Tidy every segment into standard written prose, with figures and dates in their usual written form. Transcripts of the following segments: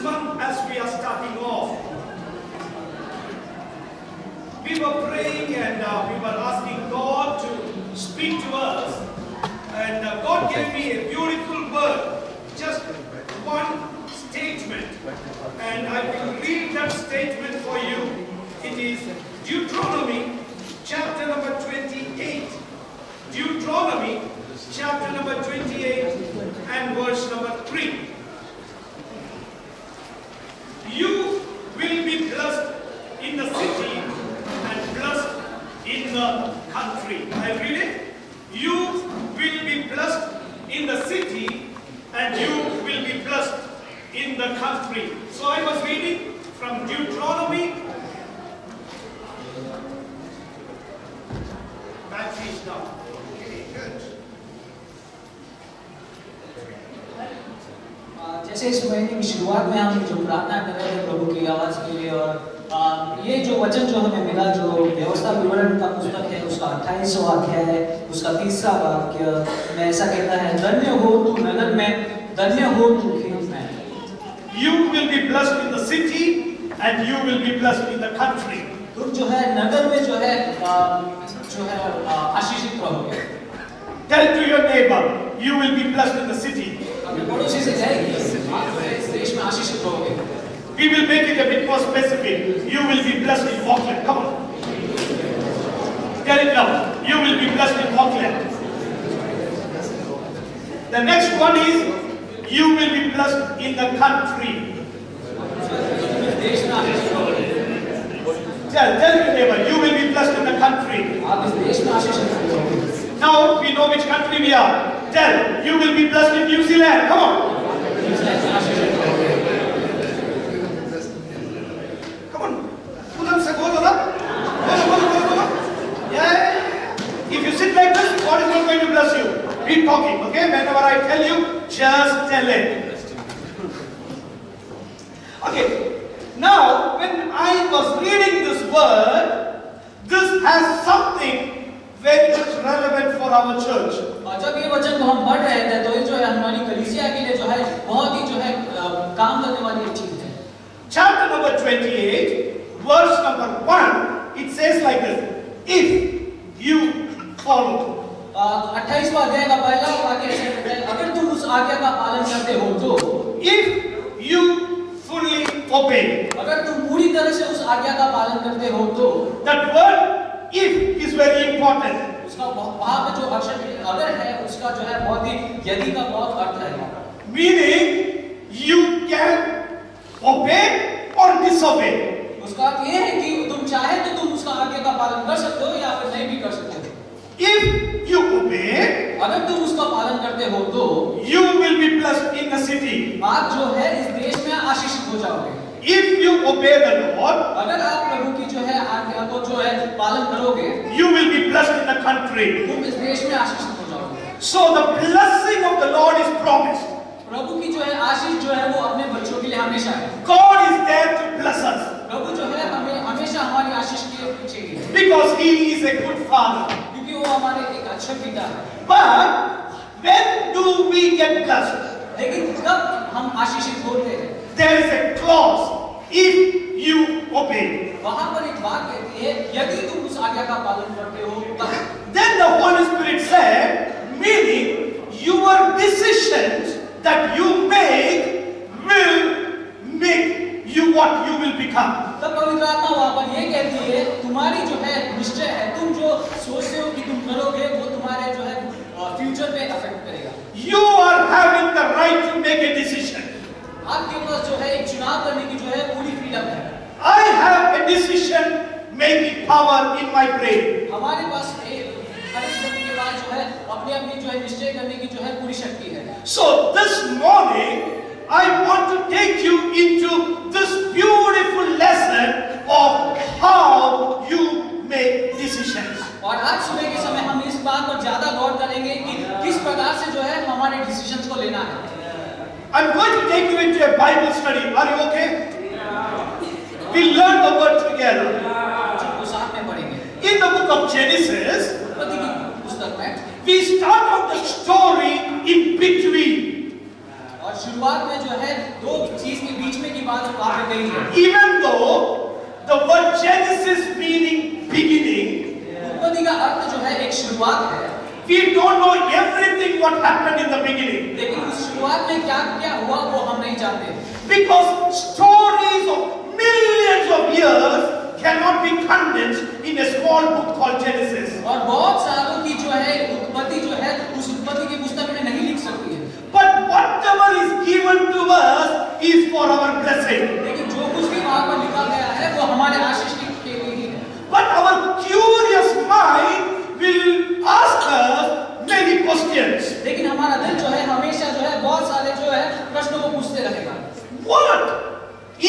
month as we are starting off, we were praying and we were asking God to speak to us. And God gave me a beautiful word, just one statement. And I will read that statement for you. It is Deuteronomy chapter number 28. Deuteronomy chapter number 28 and verse number 3. You will be blessed in the city and blessed in the country. I read it. You will be blessed in the city and you will be blessed in the country. So I was reading from Deuteronomy. Battery is down. Okay, good. जैसे इस महीने की शुरुआत में हम जो प्रार्थना कर रहे थे प्रभु की आवाज के लिए, और ये जो वचन जो हमें मिला, जो व्यवस्था विवरण का पुस्तक है उसका 28वां अध्याय है, उसका 3रा वाक्य में ऐसा कहता है, धन्य हो तू नगर में, धन्य हो तू खेत में. You will be blessed in the city and you will be blessed in the country. तुम जो है नगर में जो है आशीषित रहोगे. Tell to your neighbor, you will be blessed in the city. अपने पड़ोसी से कहें, आप इस देश में आशीषित रहोगे. We will make it a bit more specific. You will be blessed in Auckland. Come on. Tell it now. You will be blessed in Auckland. The next one is, you will be blessed in the country. Tell your neighbor, you will be blessed in the country. Now we know which country we are. Tell, you will be blessed in New Zealand. Come on. Come on. Yeah. If you sit like this, God is not going to bless you. Be talking, okay? Whenever I tell you, just tell it. Okay. Now, when I was reading this word, this has something very much relevant for our church. और जब ये वचन को हम पढ़ रहे थे, तो ये जो है हमारी कलीसिया के लिए जो है बहुत ही जो है काम करने वाली एक चीज है. Chapter number 28, verse number 1, it says like this: if you follow. 28वां अध्याय का पहला वाक्य ऐसा कहता है, अगर तुम उस आज्ञा का पालन करते हो तो. If you fully obey. अगर तुम पूरी तरह से उस आज्ञा का पालन करते हो तो. That word if is very important. उसका वहां पे जो अक्षर अगर है, उसका जो है बहुत ही यदि का बहुत अर्थ है. Meaning you can obey or disobey. उसका अर्थ ये है कि तुम चाहे तो तुम उसका आज्ञा का पालन कर सकते हो या फिर नहीं भी कर सकते हो. If you obey, अगर तुम उसका पालन करते हो तो you will be blessed in the city. आप जो है इस देश में आशीषित हो जाओगे. If you obey the Lord, अगर आप प्रभु की जो है आज्ञा को जो है पालन करोगे, you will be blessed in the country. तुम इस देश में आशीषित हो जाओगे. So the blessing of the Lord is promised. प्रभु की जो है आशीष जो है वो अपने बच्चों के लिए हमेशा है. God is there to bless us. प्रभु जो है हमें हमेशा हमारी आशीष के पीछे है. Because He is a good Father. क्योंकि वो हमारे एक अच्छे पिता है. But when do we get blessed? लेकिन कब हम आशीषित होते हैं? There is a clause. If you obey. वहाँ पर एक बात कहती है, यदि तुम उस आज्ञा का पालन करते हो तब. Then the Holy Spirit said, meaning your decisions that you make will make you what you will become. तब पवित्र आत्मा वहाँ पर ये कहती है, तुम्हारी जो है निश्चय है, तुम जो सोचते हो कि तुम करोगे वो तुम्हारे जो है फ्यूचर पे अफेक्ट करेगा. You are having the right to make a decision. आपके पास जो है एक चुनाव करने की जो है पूरी फ्रीडम है. I have a decision making power in my brain. हमारे पास खरीद करने के बाद जो है अपनी जो है निश्चय करने की जो है पूरी शक्ति है. So this morning I want to take you into this beautiful lesson of how you make decisions. और आज सुबह के समय हम इस बात पर ज्यादा गौर करेंगे कि किस प्रकार से जो है हमारे डिसीजंस को लेना है. I'm going to take you into a Bible study. Are you okay? We learn the word together. साथ में पढ़ेंगे. In the book of Genesis, उत्पत्ति की पुस्तक में we start out the story in between. और शुरुआत में जो है दो चीज के बीच में की बात वहां पे कही है। Even though the word Genesis meaning beginning, उत्पत्ति का अर्थ जो है एक शुरुआत है, we don't know everything what happened in the beginning. लेकिन उस शुरुआत में क्या क्या हुआ वो हम नहीं जानते, Because stories of millions of years cannot be condensed in a small book called Genesis. और बहुत सालों की जो है उत्पत्ति जो है उस उत्पत्ति की पुस्तक में नहीं लिख सकती है। But whatever is given to us is for our blessing. लेकिन जो कुछ भी वहां पर लिखा गया है वो हमारे आशीष के लिए ही है। But our curious mind will ask us many questions. लेकिन हमारा दिल जो है हमेशा जो है बहुत सारे जो है प्रश्नों को पूछते रहेगा। What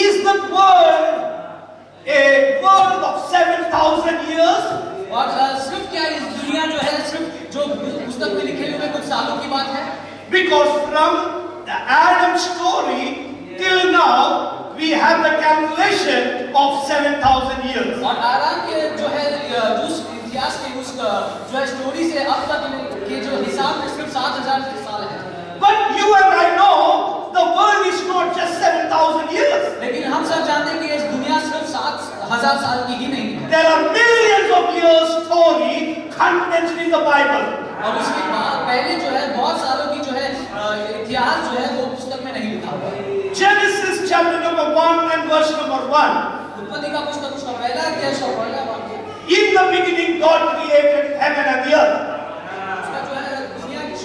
is the world? A world of 7,000 years? और सिर्फ क्या इस दुनिया जो है सिर्फ जो पुस्तक में लिखे हुए कुछ सालों की बात है? Because from the Adam story till now we have the calculation of 7,000 years. और आराम के जो है जो इतिहास के उस जो है स्टोरी से अब तक के जो हिसाब में सिर्फ 7,000 साल है। But you and I know the world is not just 7,000 years. लेकिन हम सब जानते हैं कि इस दुनिया सिर्फ 7,000 साल की ही नहीं है। There are millions of years story condensed in the Bible. और उसके बाद पहले जो है बहुत सालों की जो है इतिहास जो है वो पुस्तक में नहीं लिखा हुआ है। Genesis chapter number 1 and verse number 1. उत्पत्ति का पुस्तक उसका पहला अध्याय उसका पहला वाक्य। In the beginning God created heaven and the earth. उसका जो है दुनिया की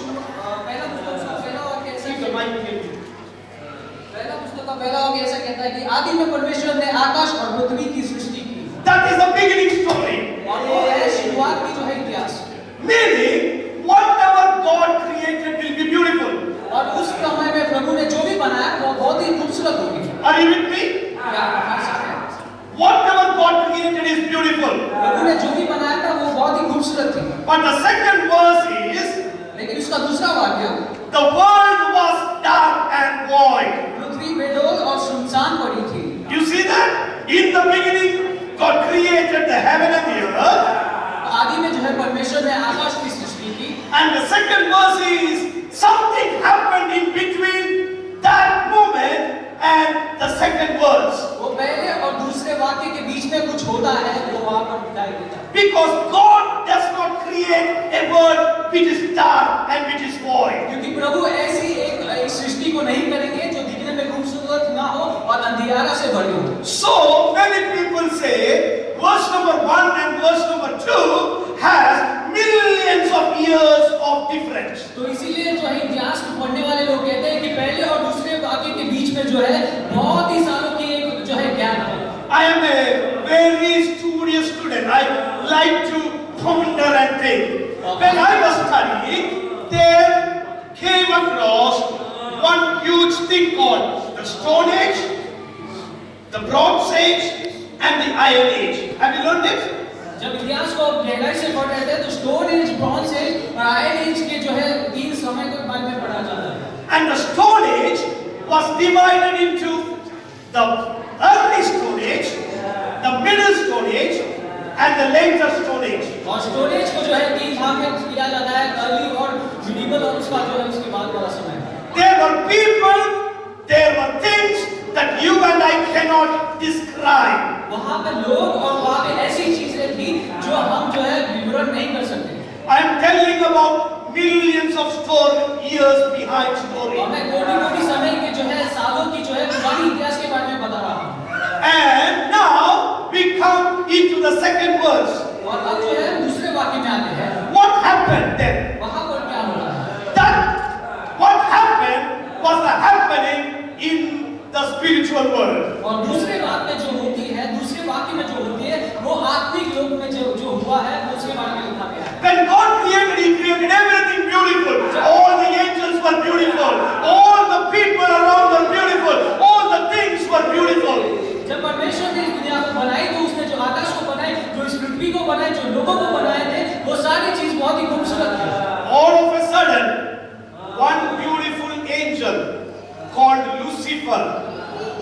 पहला पुस्तक उसका पहला वाक्य ऐसा पहला पुस्तक का पहला वाक्य ऐसा कहता है कि आदि में परमेश्वर ने आकाश और पृथ्वी की सृष्टि की। That is the beginning story. और वो है शुरुआत की जो है इतिहास। Meaning whatever God created will be beautiful. और उस समय में प्रभु ने जो भी बनाया वो बहुत ही खूबसूरत होगी। Are you with me? क्या आप समझ सकते हैं? Whatever God created is beautiful. प्रभु ने जो भी बनाया था वो बहुत ही खूबसूरत थी। But the second verse is लेकिन उसका दूसरा वाक्य the world was dark and void. पृथ्वी बेडोल और सुनसान पड़ी थी। You see that? In the beginning God created the heaven and the earth. आदि में जो है परमेश्वर ने आकाश की सृष्टि की। And the second verse is something happened in between that moment and the second verse. वो पहले और दूसरे वाक्य के बीच में कुछ होता है वो वहां पर दिखाई देता है। Because God does not create a world which is dark and which is void. क्योंकि प्रभु ऐसी एक सृष्टि को नहीं करेंगे जो दिखने में खूबसूरत ना हो और अंधियारा से भरी हो। So many people say verse number 1 and verse number 2 has millions of years of difference. तो इसीलिए जो है इतिहास को पढ़ने वाले लोग कहते हैं कि पहले और दूसरे वाक्य के बीच में जो है बहुत ही सालों की एक जो है गैप है। I am a very studious student. I like to ponder and think. When I was studying, there came across one huge thing called the Stone Age, the Bronze Age, and the Iron Age. Have you learned it? जब इतिहास को गहराई से पढ़ रहे थे तो stone age, bronze age और आयरन एज के जो है तीन समय के बारे में पढ़ा जाता है। And the Stone Age was divided into the early Stone Age, the middle Stone Age, and the later Stone Age. और स्टोन एज को जो है तीन भाग में किया जाता है, अर्ली और मिडिवल और उसका जो है उसके बाद वाला समय। There were people, there were things that you and I cannot describe. वहाँ पे लोग और वहाँ पे ऐसी चीजें थी जो हम जो है विवरण नहीं कर सकते। I am telling about millions of years behind story. और मैं कोटि-कोटि समय के जो है सालों की जो है पुरानी इतिहास के बारे में बता रहा हूँ। And now we come into the second verse. और अब जो है दूसरे वाक्य में आते हैं। What happened then? वहाँ पर क्या हो रहा है? That what happened was the happening in the spiritual world. और दूसरे बात में जो होती है, दूसरे वाक्य में जो होती है, वो आत्मिक लोक में जो हुआ है, दूसरे बारे में लिखा गया है। When God created, He created everything beautiful. All the angels were beautiful. All the people around were beautiful. All the things were beautiful. जब परमेश्वर ने इस दुनिया को बनाई तो उसने जो आकाश को बनाई, जो इस पृथ्वी को बनाई, जो लोगों को बनाए थे, वो सारी चीज बहुत ही खूबसूरत थी। All of a sudden, one beautiful angel called Lucifer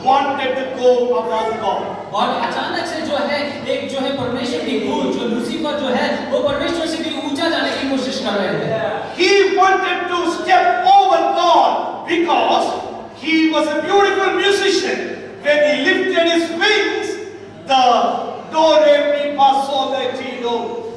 wanted to go above God. और अचानक से जो है एक जो है परमेश्वर की दूत जो लूसीफर जो है वो परमेश्वर से भी ऊंचा जाने की कोशिश कर रहे थे। He wanted to step over God because He was a beautiful musician. When he lifted his wings, the do, re, mi, fa, sol, la, ti, do,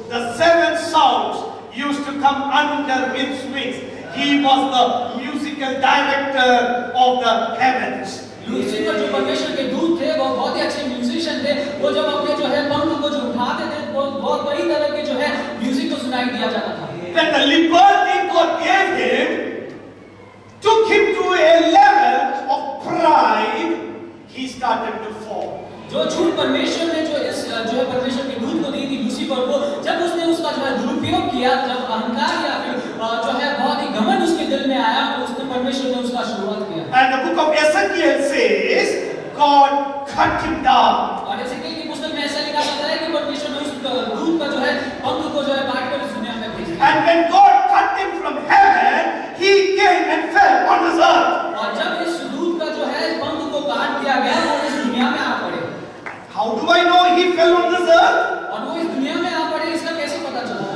the 7 sounds used to come under his wings. He was the musical director of the heavens. Lucifer जो परमेश्वर के दूत थे वो बहुत ही अच्छे musician थे। वो जब अपने जो है पंख को जो उठाते थे वो बहुत बड़ी तरह के जो है म्यूजिक को सुनाई दिया जाता था। When the liberty God gave him, took him to a level of pride, he started to fall. जो छूट परमेश्वर ने जो है परमेश्वर के दूत को दी थी लूसीफर को, जब उसने उसका जो है दुरुपयोग किया, जब अहंकार या फिर जो है बहुत ही घमंड उसके दिल में आया, तो उसने परमेश्वर ने उसका शुरुआत किया। And the book of Ezekiel says, God cut him down. और एजेकियल की पुस्तक में ऐसा लिखा जाता है कि परमेश्वर ने उस दूत का जो है पंख को जो है काट कर इस दुनिया में भेज दिया। And when God cut him from heaven, he came and fell on this earth. और जब इस दूत का जो है पंख को काट दिया गया, वो इस दुनिया में आ पड़े। How do I know he fell on this earth? और वो इस दुनिया में आ पड़े, इसका कैसे पता चला?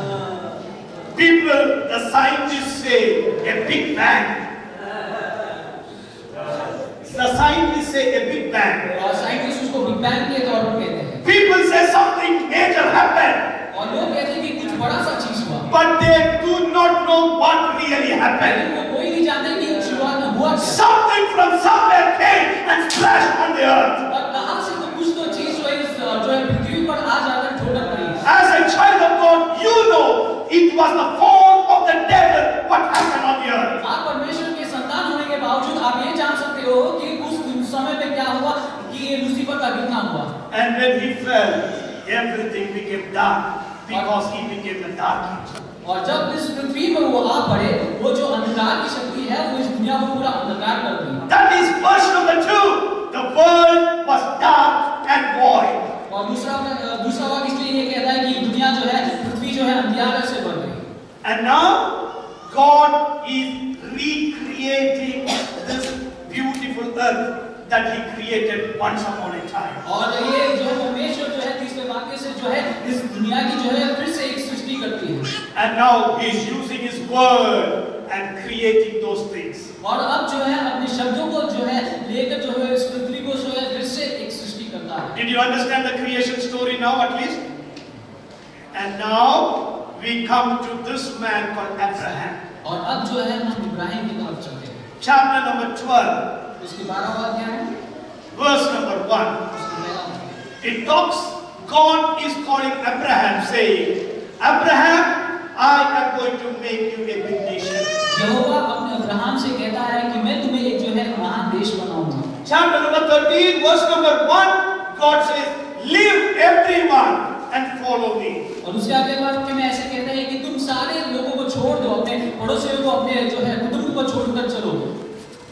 People, the scientists say a big bang. The scientists say a big bang. और साइंटिस्ट उसको बिग बैंग के तौर पर कहते हैं। People say something major happened. और लोग कहते हैं कि कुछ बड़ा सा चीज हुआ। But they do not know what really happened. लेकिन वो कोई नहीं जानते कि शुरुआत में हुआ क्या। Something from somewhere came and splashed on the earth. और कहां से तो कुछ तो चीज जो है पृथ्वी पर आ जाकर ठोकर पड़ी। As a child of God, you know it was the fall of the devil what happened on the earth. आप परमेश्वर के संतान होने के बावजूद आप ये जान सकते हो कि उस समय में क्या हुआ कि ये लूसीफर का गिरना हुआ। And when he fell, everything became dark because he became the dark age. और जब इस पृथ्वी पर वो आ पड़े, वो जो अंधकार की शक्ति है वो इस दुनिया को पूरा अंधकार कर दी। That is verse number 2. The world was dark and void. और दूसरा वाक्य इसलिए ये कहता है कि दुनिया जो है पृथ्वी जो है अंधियारे से भर गई। And now God is recreating this beautiful earth that he created once upon a time. और ये जो परमेश्वर जो है तीसरे वाक्य से जो है इस दुनिया की जो है फिर से एक सृष्टि करती है। And now he is using his word and creating those things. और अब जो है अपने शब्दों को जो है लेकर जो है इस पृथ्वी को जो है फिर से एक सृष्टि करता है। Did you understand the creation story now at least? And now we come to this man called Abraham. और अब जो है हम इब्राहिम की तरफ चलते हैं। Chapter number 12. उसकी 12वां अध्याय है। Verse number 1. उसकी पहला वाक्य। It talks, God is calling Abraham saying, Abraham, I am going to make you a big nation. यहोवा अपने अब्राहम से कहता है कि मैं तुम्हें एक जो है महान देश बनाऊंगा। Chapter number 13, verse number 1, God says, leave everyone and follow me. और उसके अगले वाक्य में ऐसे कहता है कि तुम सारे लोगों को छोड़ दो, अपने पड़ोसियों को, अपने जो है कुटुंब को छोड़कर चलो।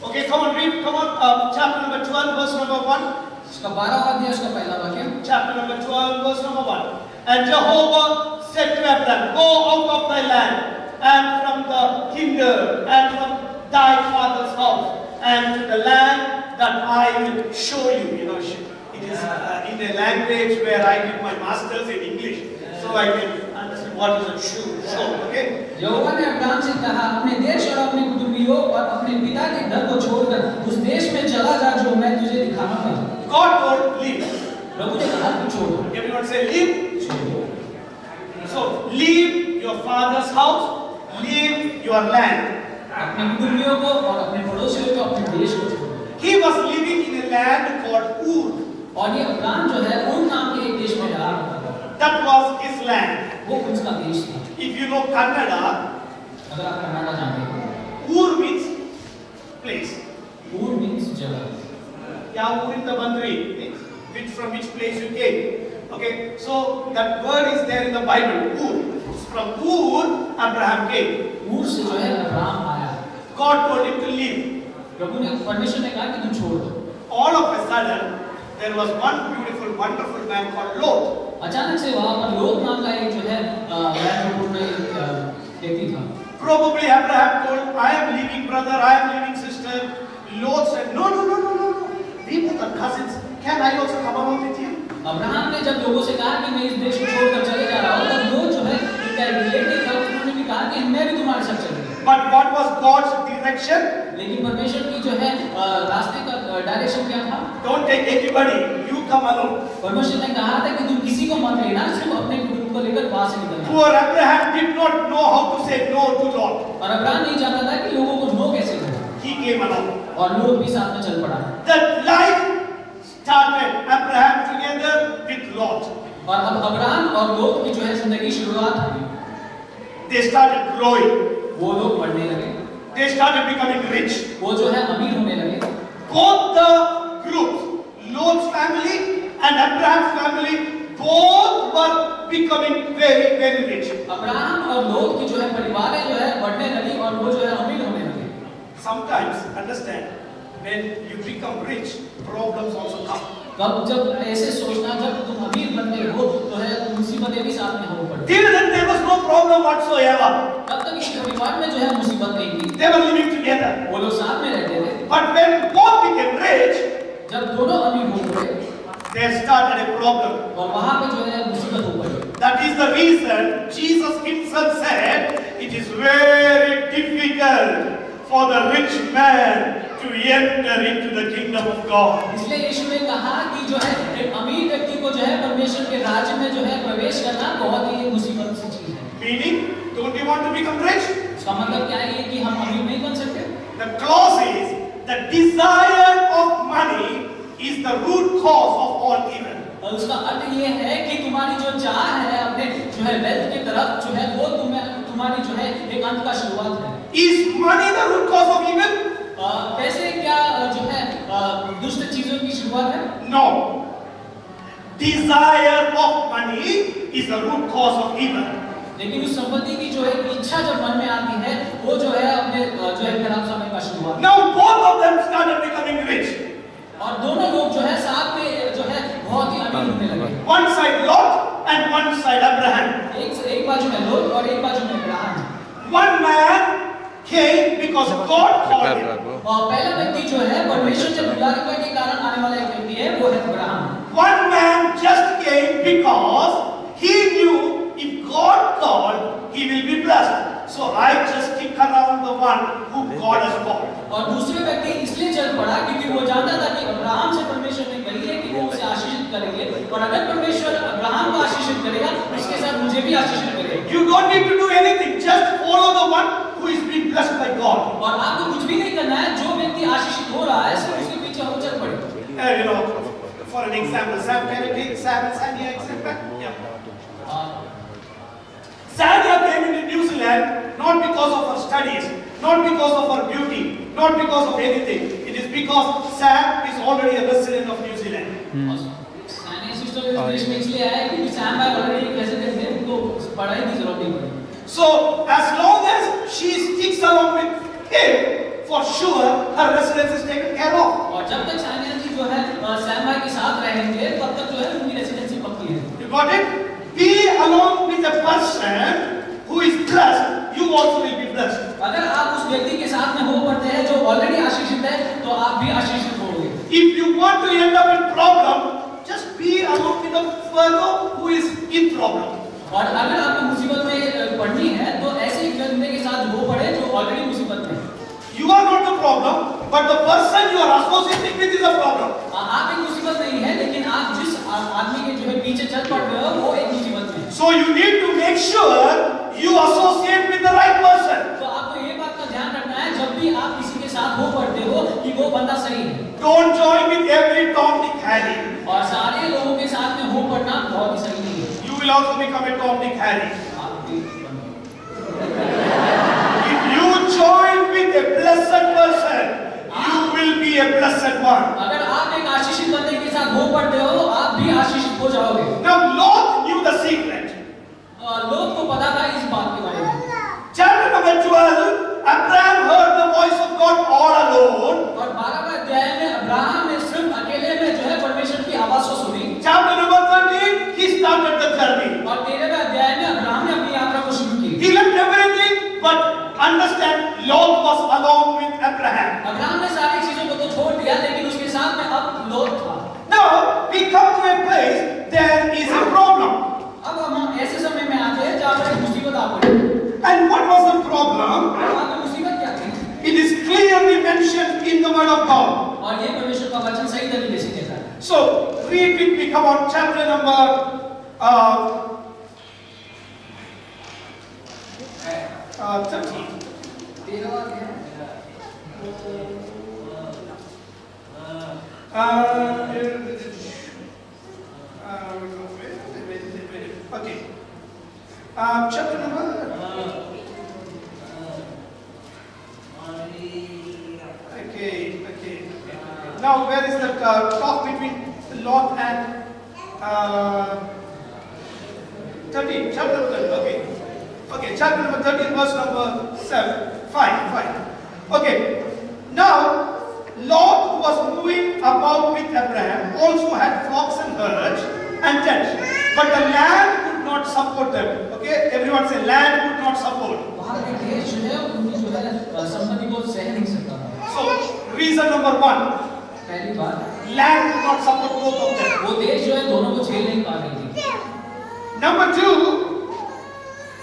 Okay, come on, read, come on, chapter number 12, verse number 1. उसका 12वां अध्याय उसका पहला वाक्य। Chapter number 12, verse number 1. And Jehovah said to Abraham, go out of thy land, and from the kindred, and from thy father's house, and to the land that I will show you. You know, it is in a language where I did my masters in English, so I can understand what is a show. Okay? यहोवा ने Abraham से कहा, अपने देश और अपने कुटुंबियों और अपने पिता के घर को छोड़कर उस देश में चला जा जो मैं तुझे दिखाऊंगा। God told, leave. प्रभु ने कहा तू छोड़ो। Everyone say, leave. छोड़ो। So, leave your father's house, leave your land. अपने कुटुंबियों को और अपने पड़ोसियों को, अपने देश को छोड़ो। He was living in a land called Ur. और ये अब्राहम जो है उन नाम के एक देश में रहा करता था। That was his land. वो उसका देश था। If you know Kannada, अगर आप कनाडा जानते हो, Ur means place. ऊर मीन्स जगह। Yeah, Ur in the Bandri, from which place you came. Okay, so that word is there in the Bible, Ur. From Ur, Abraham came. ऊर से जो है अब्राहम आया। God told him to leave. प्रभु ने परमेश्वर ने कहा कि तू छोड़ दो। All of a sudden, there was one beautiful, wonderful man called Lot. अचानक से वहाँ पर लोत नाम का एक जो है महत्वपूर्ण व्यक्ति था। Probably Abraham told, I am leaving brother, I am leaving sister. Lot said, no. We both are cousins. Can I also come along with you? Abraham ने जब लोगों से कहा कि मैं इस देश को छोड़कर चले जा रहा हूँ, तब लोत जो है उनका रिलेटिव था, उन्होंने भी कहा कि मैं भी तुम्हारे साथ चलूंगा। But what was God's direction? लेकिन परमेश्वर की जो है रास्ते का डायरेक्शन क्या था? Don't take anybody, you come alone. परमेश्वर ने कहा था कि तुम किसी को मत लेना, सिर्फ अपने कुटुंब को लेकर वहां से निकलना। Poor Abraham did not know how to say no to Lot. और अब्राहम नहीं जानता था कि लोगों को नो कैसे करें, He came alone. और लोग भी साथ में चल पड़ा। The life started Abraham together with Lot. और अब अब्राहम और लोग की जो है जिंदगी शुरुआत हुई। They started growing. वो लोग बढ़ने लगे, They started becoming rich. वो जो है अमीर होने लगे। Both the groups, Lot's family and Abraham's family, both were becoming very, very rich. Abraham और लोग की जो है परिवार जो है बढ़ने लगी और वो जो है अमीर होने लगे। Sometimes, understand, when you become rich, problems also come. कब जब ऐसे सोचना, जब तुम अमीर बनते हो तो है मुसीबतें भी साथ में हो पड़ती। Till then there was no problem whatsoever. तब तक इस परिवार में जो है मुसीबत नहीं थी, They were living together. वो लोग साथ में रहते थे। But when both became rich, जब दोनों अमीर हो गए there started a problem. और वहां पे जो है मुसीबत हो पड़ी। That is the reason Jesus himself said, it is very difficult for the rich man to enter into the kingdom of God. इसलिए यीशु ने कहा कि जो है एक अमीर व्यक्ति को जो है परमेश्वर के राज्य में जो है प्रवेश करना बहुत ही मुसीबत सी चीज है। Meaning, don't you want to become rich? इसका मतलब क्या है कि हम अमीर नहीं बन सकते? The clause is, the desire of money is the root cause of all evil. और उसका अर्थ ये है कि तुम्हारी जो चाह है अपने जो है वेल्थ की तरफ जो है वो तुम्हारी जो है एक अंत का शुरुआत है। Is money the root cause of evil? कैसे क्या जो है दुष्ट चीजों की शुरुआत है? No. Desire of money is the root cause of evil. लेकिन उस संपत्ति की जो है इच्छा जब मन में आती है वो जो है अपने जो है खराब समय का शुरुआत। Now both of them started becoming rich. और दोनों लोग जो है साथ में जो है बहुत ही अमीर होने लगे। One side Lot and one side Abraham. एक बाजू में लोग और एक बाजू में Abraham. One man came because God called him. और पहला व्यक्ति जो है परमेश्वर से बुलाने के कारण आने वाला एक व्यक्ति है, वो है Abraham. One man just came because he knew if God called, he will be blessed. So I just stick around the one who God has called. और दूसरे व्यक्ति इसलिए चल पड़ा क्योंकि वो जानता था कि अब्राहम से परमेश्वर ने कही है कि वो उसे आशीषित करेंगे, और अगर परमेश्वर अब्राहम को आशीषित करेगा उसके साथ मुझे भी आशीषित करेगा। You don't need to do anything, just follow the one who is being blessed by God. और आपको कुछ भी नहीं करना है, जो व्यक्ति आशीषित हो रहा है सिर्फ उसके पीछे हम चल पड़े। You know, for an example, Sam, can you take Sam and Sanya example? Yeah. Sanya came into New Zealand not because of her studies, not because of her beauty, not because of anything. It is because Sam is already a resident of New Zealand. Sania sister इस देश में इसलिए आए क्योंकि Sam भाई already resident थे, उनको पढ़ाई की जरूरत नहीं पड़ी। So as long as she sticks along with him, for sure her residence is taken care of. और जब तक सानिया जी जो है सैम भाई के साथ रहेंगे तब तक जो है उनकी रेजिडेंसी पक्की है। You got it? Be along with a person who is blessed, you also will be blessed. अगर आप उस व्यक्ति के साथ में हो पड़ते हैं जो ऑलरेडी आशीषित है तो आप भी आशीषित होंगे। If you want to end up in problem, just be along with a fellow who is in problem. और अगर आपको मुसीबत में पड़नी है तो ऐसे ही बंदे के साथ हो पड़े जो ऑलरेडी मुसीबत में है। You are not the problem, but the person you are associating with is a problem. आप एक मुसीबत नहीं है, लेकिन आप जिस आदमी के जो है पीछे चल पड़ रहे हो वो एक मुसीबत में है। So you need to make sure you associate with the right person. तो आपको ये बात का ध्यान रखना है जब भी आप किसी के साथ हो पड़ते हो कि वो बंदा सही है। Don't join with every Tom, Dick, Harry. और सारे लोगों के साथ में हो पड़ना बहुत ही सही नहीं है। You will also become a Tom, Dick, Harry. आप भी If you join with a blessed person, you will be a blessed one. अगर आप एक आशीषित बंदे के साथ हो पड़ते हो आप भी आशीषित हो जाओगे। Now Lot knew the secret. लोग को पता था इस बात के बारे में। Chapter number 12, Abraham heard the voice of God all alone. और 12वें अध्याय में अब्राहम ने सिर्फ अकेले में जो है परमेश्वर की आवाज को सुनी। Chapter number 13, he started the journey. और 13वें अध्याय में अब्राहम ने अपनी यात्रा को शुरू की। He left everything, but understand, Lot was along with Abraham. Abraham ने सारी चीजों को तो छोड़ दिया, लेकिन उसके साथ में अब लोट था। Now we come to a place, there is a problem. अब हम ऐसे समय में आते हैं जहाँ पर एक मुसीबत आ पड़ी। And what was the problem? वहाँ पे मुसीबत क्या थी? It is clearly mentioned in the word of God. और ये परमेश्वर का वचन सही तरीके से कहता है। So read with me, come on, chapter number 13. Okay. Chapter number. Okay. Now, where is that talk between Lot and 13? Chapter number 13. Okay, chapter number 13, verse number 7. Fine. Okay. Now, Lot, who was moving about with Abraham, also had flocks and herds and tents, but the land could not support them. Okay, everyone say land could not support. वहाँ के देश जो है उनकी जो है संपत्ति को सह नहीं सकता। So, reason number 1. पहली बात, Land could not support both of them. वो देश जो है दोनों को झेल नहीं पा रही थी। Number 2,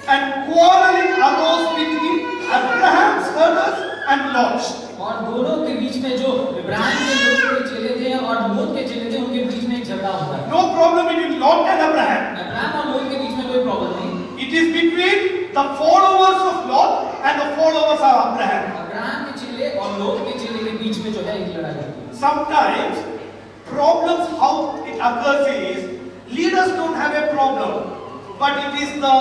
and quarreling arose between Abraham's herders and Lot's. और दोनों के बीच में जो इब्राहिम के लोग के चेले थे और लोत के चेले थे उनके बीच में एक झगड़ा होता है। No problem between Lot and Abraham. Ibrahim और लोत के बीच में कोई प्रॉब्लम नहीं। It is between the followers of Lot and the followers of Abraham. Ibrahim के चेले और लोत के चेले के बीच में जो है एक लड़ाई होती है। Sometimes problems how it occurs is leaders don't have a problem, but it is the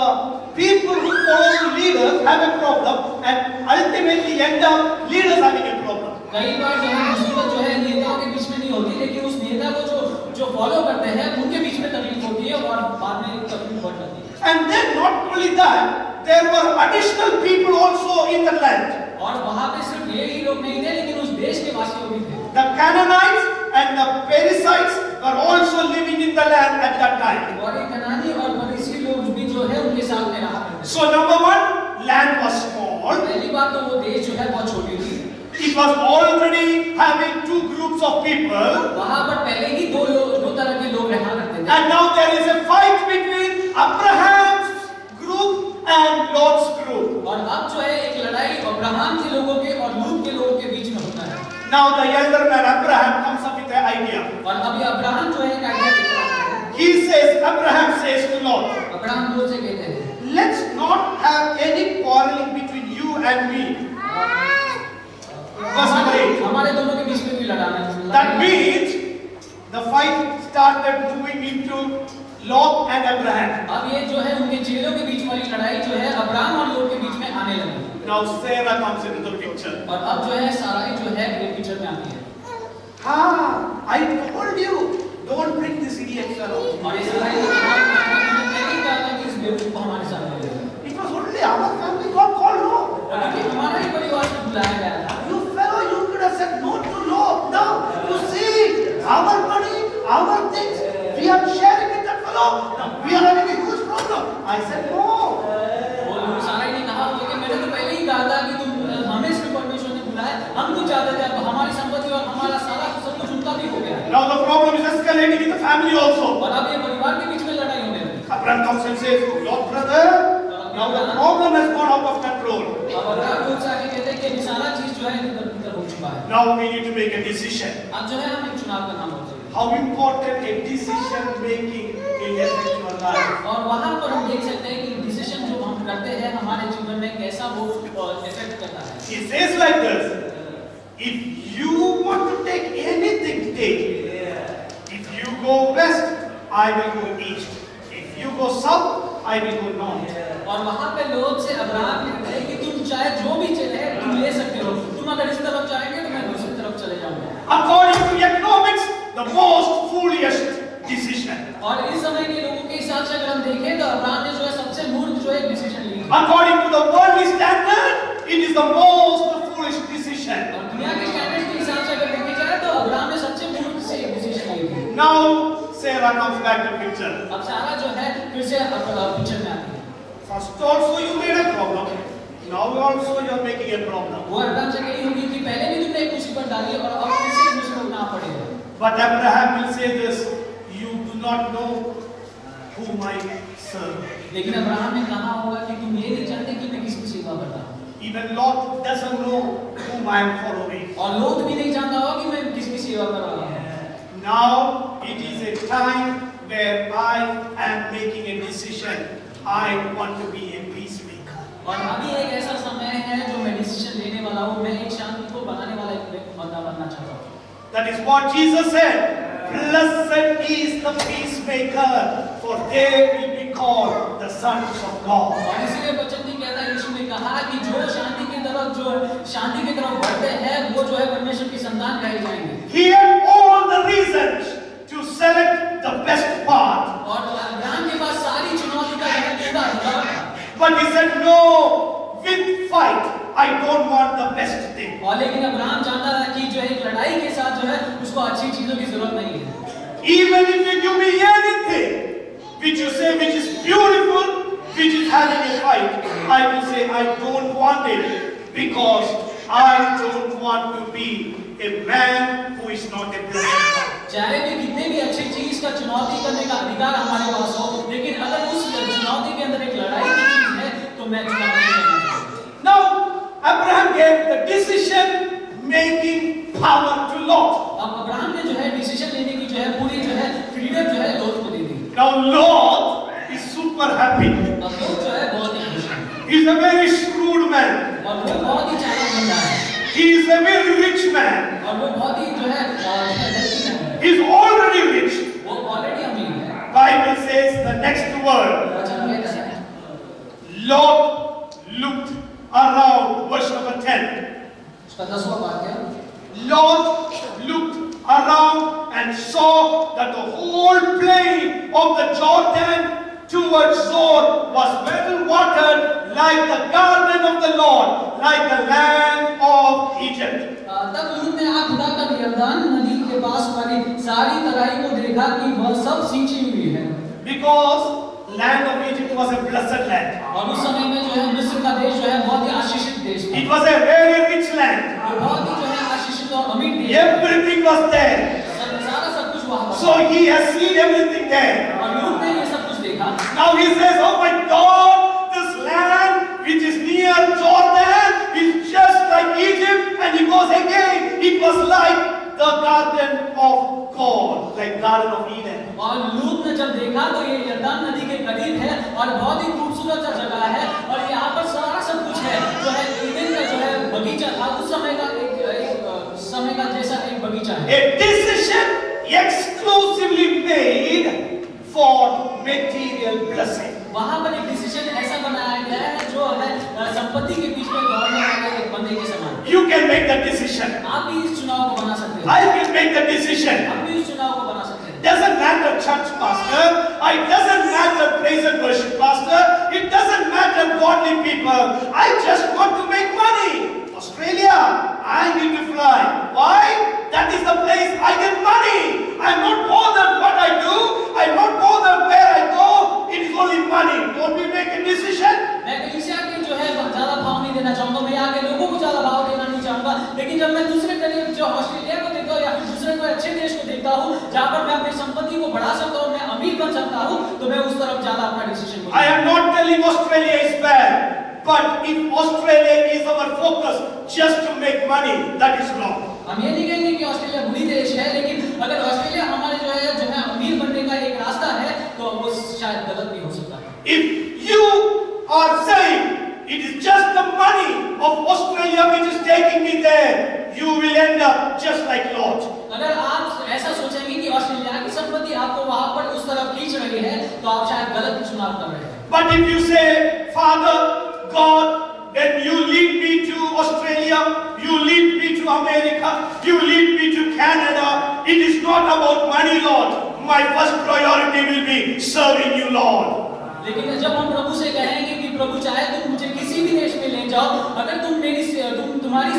people who follow the leaders have a problem and ultimately end up leaders having a problem. कई बार जो है मुसीबत जो है नेताओं के बीच में नहीं होती, लेकिन उस नेता को जो फॉलो करते हैं उनके बीच में तकलीफ होती है और बाद में तकलीफ बढ़ जाती है। And then not only that, there were additional people also in the land. और वहाँ पे सिर्फ ये ही लोग नहीं थे, लेकिन उस देश के वासी भी थे। The Canaanites and the Perizzites were also living in the land at that time. और ये कनानी और फरीसी लोग भी जो है उनके साथ में रहा करते थे। So number 1, land was small. पहली बात तो वो देश जो है बहुत छोटी थी। It was already having 2 groups of people. वहाँ पर पहले ही दो तरह के लोग रहा करते थे। And now there is a fight between Abraham's group and Lot's group. और अब जो है एक लड़ाई अब्राहम के लोगों के और लूत के लोगों के बीच में होता है। Now the elder man Abraham comes up with an idea. और अभी अब्राहम जो है एक आइडिया देता है। He says, Abraham says to Lot, Abraham लोत से कहते हैं, let's not have any quarreling between you and me. Verse number 8. हमारे दोनों के बीच में भी लड़ाना। That means the fight started moving into Lot and Abraham. अब ये जो है उनके चेलों के बीच वाली लड़ाई जो है अब्राहम और लोत के बीच में आने लगी। Now Sarah comes into the picture. और अब जो है साराई जो है ये पिक्चर में आती है। I told you, don't bring this idiot fellow. और इस लड़ाई को नहीं करना कि इस बेवकूफ को हमारे साथ ले जाए। It was only our family God called no. लेकिन हमारा ही परिवार से बुलाया गया था। You fellow, you could have said no to Lot. Now you see, our money, our things, we are sharing with that fellow. Now we are having a huge problem. I said no. वो लोग साराई ने कहा कि मैंने तो पहले ही कहा था कि तुम हमें सिर्फ परमेश्वर ने बुलाया, हम तो चाहते थे अब हमारी संपत्ति और हमारा सारा सब कुछ उनका भी हो गया। Now the problem is escalating in the family also. और अब ये परिवार के बीच में लड़ाई होने लगी। Abraham comes and says, Lot brother, now the problem has gone out of control. अब अब्राहम लोग से आके कहते हैं कि सारा चीज जो है इधर हो चुका है। Now we need to make a decision. अब जो है हमें एक चुनाव करना होगा। How important a decision making will affect your life. और वहाँ पर हम देख सकते हैं कि डिसीजन जो हम करते हैं हमारे जीवन में कैसा वो इफेक्ट करता है। He says like this, if you want to take anything, take. If you go west, I will go east. If you go south, I will go north. और वहाँ पे लोग से अब्राहम कहते हैं कि तुम चाहे जो भी चले तुम ले सकते हो, तुम अगर इस तरफ जाएंगे तो मैं दूसरी तरफ चले जाऊंगा। According to economics, the most foolish decision. और इस समय के लोगों के हिसाब से अगर हम देखें तो अब्राहम ने जो है सबसे मूर्ख जो है डिसीजन ली। According to the worldly standard, it is the most foolish decision. और दुनिया के स्टैंडर्ड के हिसाब से अगर देखे जाए तो अब्राहम ने सबसे मूर्ख से डिसीजन ली थी। Now Sarah comes back to picture. अब सारा जो है फिर से पिक्चर में आती है। First also you made a problem. Now also you are making a problem. वो अब्राहम से कही होगी कि पहले भी तुमने एक मुसीबत डाली और अब फिर से मुसीबत ना पड़ेगा। But Abraham will say this, you do not know whom I serve. लेकिन अब्राहम ने कहा होगा कि तुम ये नहीं जानते कि मैं किसकी सेवा करता हूँ। Even Lot doesn't know whom I am following. और लोग भी नहीं जानता होगा कि मैं किसकी सेवा कर रहा हूँ। Now it is a time where I am making a decision. I want to be a peacemaker. और अभी एक ऐसा समय है जो मैं डिसीजन लेने वाला हूँ, मैं एक शांति को बनाने वाला एक बंदा बनना चाहता हूँ। That is what Jesus said. Blessed is the peacemaker, for they will be called the sons of God. और इसलिए वचन भी कहता है, यीशु ने कहा कि जो शांति की तरफ बढ़ते हैं वो जो है परमेश्वर की संतान कहे जाएंगे। He had all the reasons to select the best part. और अब्राहम के पास सारी चुनौती का पूरा अधिकार था। But he said, no, with fight, I don't want the best thing. और लेकिन अब्राहम जानता था कि जो एक लड़ाई के साथ जो है उसको अच्छी चीजों की जरूरत नहीं है। Even if you give me anything, which you say which is beautiful, which is having a fight, I will say I don't want it because I don't want to be a man who is not a blessed man. चाहे भी कितने भी अच्छी चीज का चुनौती करने का अधिकार हमारे पास हो, लेकिन अगर उस चुनौती के अंदर एक लड़ाई की चीज है तो मैं चुनाव नहीं करना चाहूंगा। Now Abraham gave the decision-making power to Lot. अब अब्राहम ने जो है डिसीजन लेने की जो है पूरी जो है फ्रीडम जो है लोट को दे दी। Now Lot is super happy. अब लोग जो है बहुत ही खुश हैं। He is a very shrewd man. और वो बहुत ही चालाक बंदा है। He is a very rich man. और वो बहुत ही जो है धनी है। He is already rich. वो ऑलरेडी अमीर है। Bible says the next word. वचन कहता है Lot looked around, verse number 10. उसका 10वां वाक्य। Lot looked around and saw that the whole plain of the Jordan towards Zoar was well watered like the garden of the Lord, like the land of Egypt. तब लूत ने आँख उठाकर यरदन नदी के पास वाली सारी तराई को देखा कि वह सब सिंची हुई है। Because land of Egypt was a blessed land. और उस समय में जो है मिस्र का देश जो है बहुत ही आशीषित देश था। It was a very rich land. वो बहुत ही जो है आशीषित और अमीर देश। Everything was there. सारा सब कुछ वहाँ पर। So he has seen everything there. और लूत ने ये सब कुछ देखा। Now he says, "Oh my God, this land which is near Jordan is just like Egypt." And he goes again. It was like the garden of God, like Garden of Eden. और लूत ने जब देखा तो ये यरदन नदी के करीब है और बहुत ही खूबसूरत सा जगह है और यहाँ पर सारा सब कुछ है जो है ईदन का जो है बगीचा था उस समय का एक समय का जैसा एक बगीचा है। A decision exclusively made for material blessing. वहाँ पर एक डिसीजन ऐसा बनाया गया है जो है संपत्ति के बीच में दौड़ने वाले एक बंदे के समान। You can make the decision. आप भी इस चुनाव को बना सकते हैं। I can make the decision. आप भी इस चुनाव को बना सकते हैं। Doesn't matter church pastor. It doesn't matter praise and worship pastor. It doesn't matter godly people. I just want to make money. Australia, I need to fly. Why? That is the place I get money. I'm not bothered what I do. I'm not bothered where I go. It is only money. Don't we make a decision? मैं कलीसिया के जो है ज्यादा भाव नहीं देना चाहूंगा, मैं यहाँ के लोगों को ज्यादा भाव देना नहीं चाहूंगा, लेकिन जब मैं दूसरे करीब जो ऑस्ट्रेलिया को देखता हूँ या फिर दूसरे कोई अच्छे देश को देखता हूँ जहाँ पर मैं अपनी संपत्ति को बढ़ा सकता हूँ, मैं अमीर बन सकता हूँ, तो मैं उस तरफ ज्यादा अपना decision. I am not telling Australia is bad, but if Australia is our focus just to make money, that is wrong. हम ये नहीं कहेंगे कि ऑस्ट्रेलिया बुरी देश है, लेकिन अगर ऑस्ट्रेलिया हमारे जो है अमीर बनने का एक रास्ता है तो वो शायद गलत भी हो सकता है। If you are saying it is just the money of Australia which is taking me there, you will end up just like Lot. अगर आप ऐसा सोचेंगे कि ऑस्ट्रेलिया की संपत्ति आपको वहां पर उस तरफ खींच रही है तो आप शायद गलत चुनाव कर रहे हैं। But if you say, Father, God, when you lead me to Australia, you lead me to America, you lead me to Canada, it is not about money, Lord. My first priority will be serving you, Lord. लेकिन जब हम प्रभु से कहेंगे कि प्रभु चाहे तुम मुझे किसी भी देश में ले जाओ, अगर तुम्हारी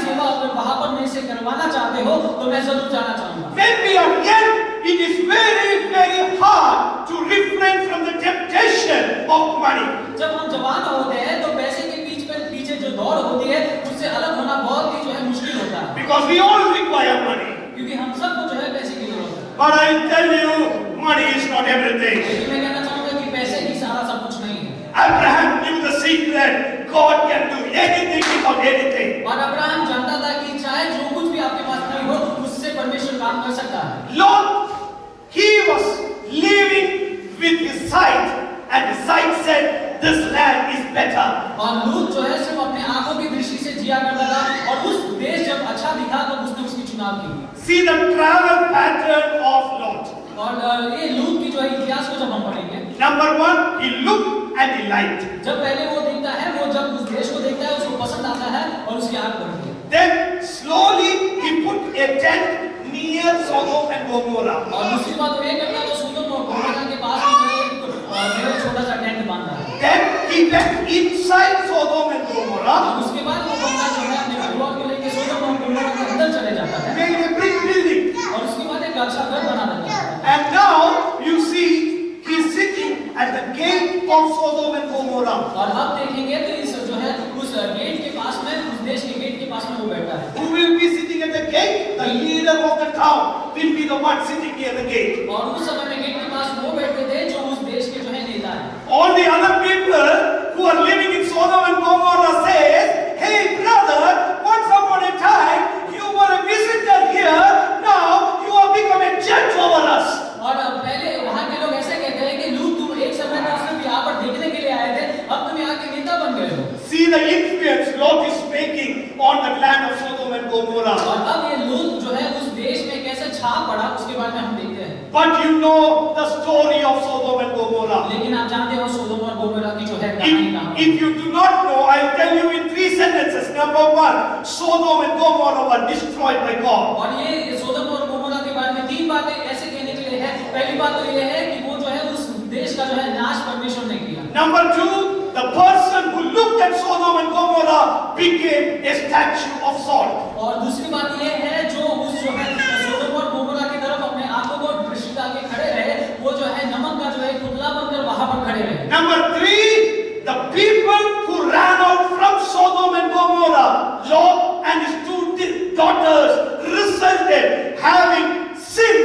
सेवा अगर वहां पर मेरे से करवाना चाहते हो तो मैं जरूर जाना चाहूंगा। When we are young, it is very, very hard to refrain from the temptation of money. जब हम जवान होते हैं तो पैसे के पीछे जो दौड़ होती है उससे अलग होना बहुत ही जो है मुश्किल होता है। Because we all require money. क्योंकि हम सबको जो है पैसे की जरूरत है। But I tell you, money is not everything. लेकिन मैं कहना चाहूंगा कि पैसे ही सारा सब कुछ नहीं है। Abraham knew the secret. God can do anything without anything. और अब्राहम जानता था कि चाहे जो कुछ भी आप काम कर सकता है। Lot, he was living with his sight, and his sight said, this land is better. और लूत जो है सिर्फ अपने आंखों की दृष्टि से जिया करता था और उस देश जब अच्छा दिखा तो उसने उसकी चुनाव की। See the travel pattern of Lot. और ये लूत की जो है इतिहास को जब हम पढ़ेंगे, Number one, he looked and he liked. जब पहले वो देखता है, वो जब उस देश को देखता है उसको पसंद आता है और उसकी आंख बढ़ती है। Then slowly he put a tent near Sodom and Gomorrah. और दूसरी बात वो ये करता है, वो सोदोम और गोमोरा के पास में जो है छोटा सा टेंट बांधता है। Then he went inside Sodom and Gomorrah. और उसके बाद वो बंदा जो है अपने परिवार को लेकर सोदोम और गोमोरा के अंदर चले जाता है। Made a big building. और उसके बाद एक अच्छा घर बना देता है। And now you see he's sitting at the gate of Sodom and Gomorrah. और अब देखेंगे तो इस जो है उस गेट के पास में, उस देश के गेट के पास में वो बैठा है। Who will be sitting at the gate? The leader of the town will be the one sitting near the gate. और उस समय में गेट के पास वो बैठते थे जो उस देश के जो है नेता है। All the other people who are living in Sodom and Gomorrah says, hey brother, once upon a time you were a visitor here, now you have become a judge over us. और पहले वहाँ के लोग ऐसे कहते हैं कि लूत तुम एक समय में सिर्फ यहाँ पर देखने के लिए आए थे, अब तुम यहाँ के नेता बन गए हो। See the influence Lot is making on the land of Sodom and Gomorrah. और अब ये लूत जो है उस देश में कैसे छाप पड़ा उसके बारे में हम देखते हैं। But you know the story of Sodom and Gomorrah. लेकिन आप जानते हो सोदोम और गोमोरा की जो है कहानी कहाँ। If you do not know, I'll tell you in 3 sentences. Number 1, Sodom and Gomorrah were destroyed by God. और ये सोदोम और गोमोरा के बारे में 3 बातें ऐसे कहने के लिए है। पहली बात तो ये है कि वो जो है उस देश का जो है नाश परमेश्वर ने किया। Number 2, the person who looked at Sodom and Gomorrah became a statue of salt. और दूसरी बात ये है जो उस जो है सोदोम और गोमोरा की तरफ अपने आंखों को दृष्टि डाल के खड़े रहे, वो जो है नमक का जो है पुतला बनकर वहां पर खड़े रहे। Number 3, the people who ran out from Sodom and Gomorrah, Lot and his 2 daughters resulted having sin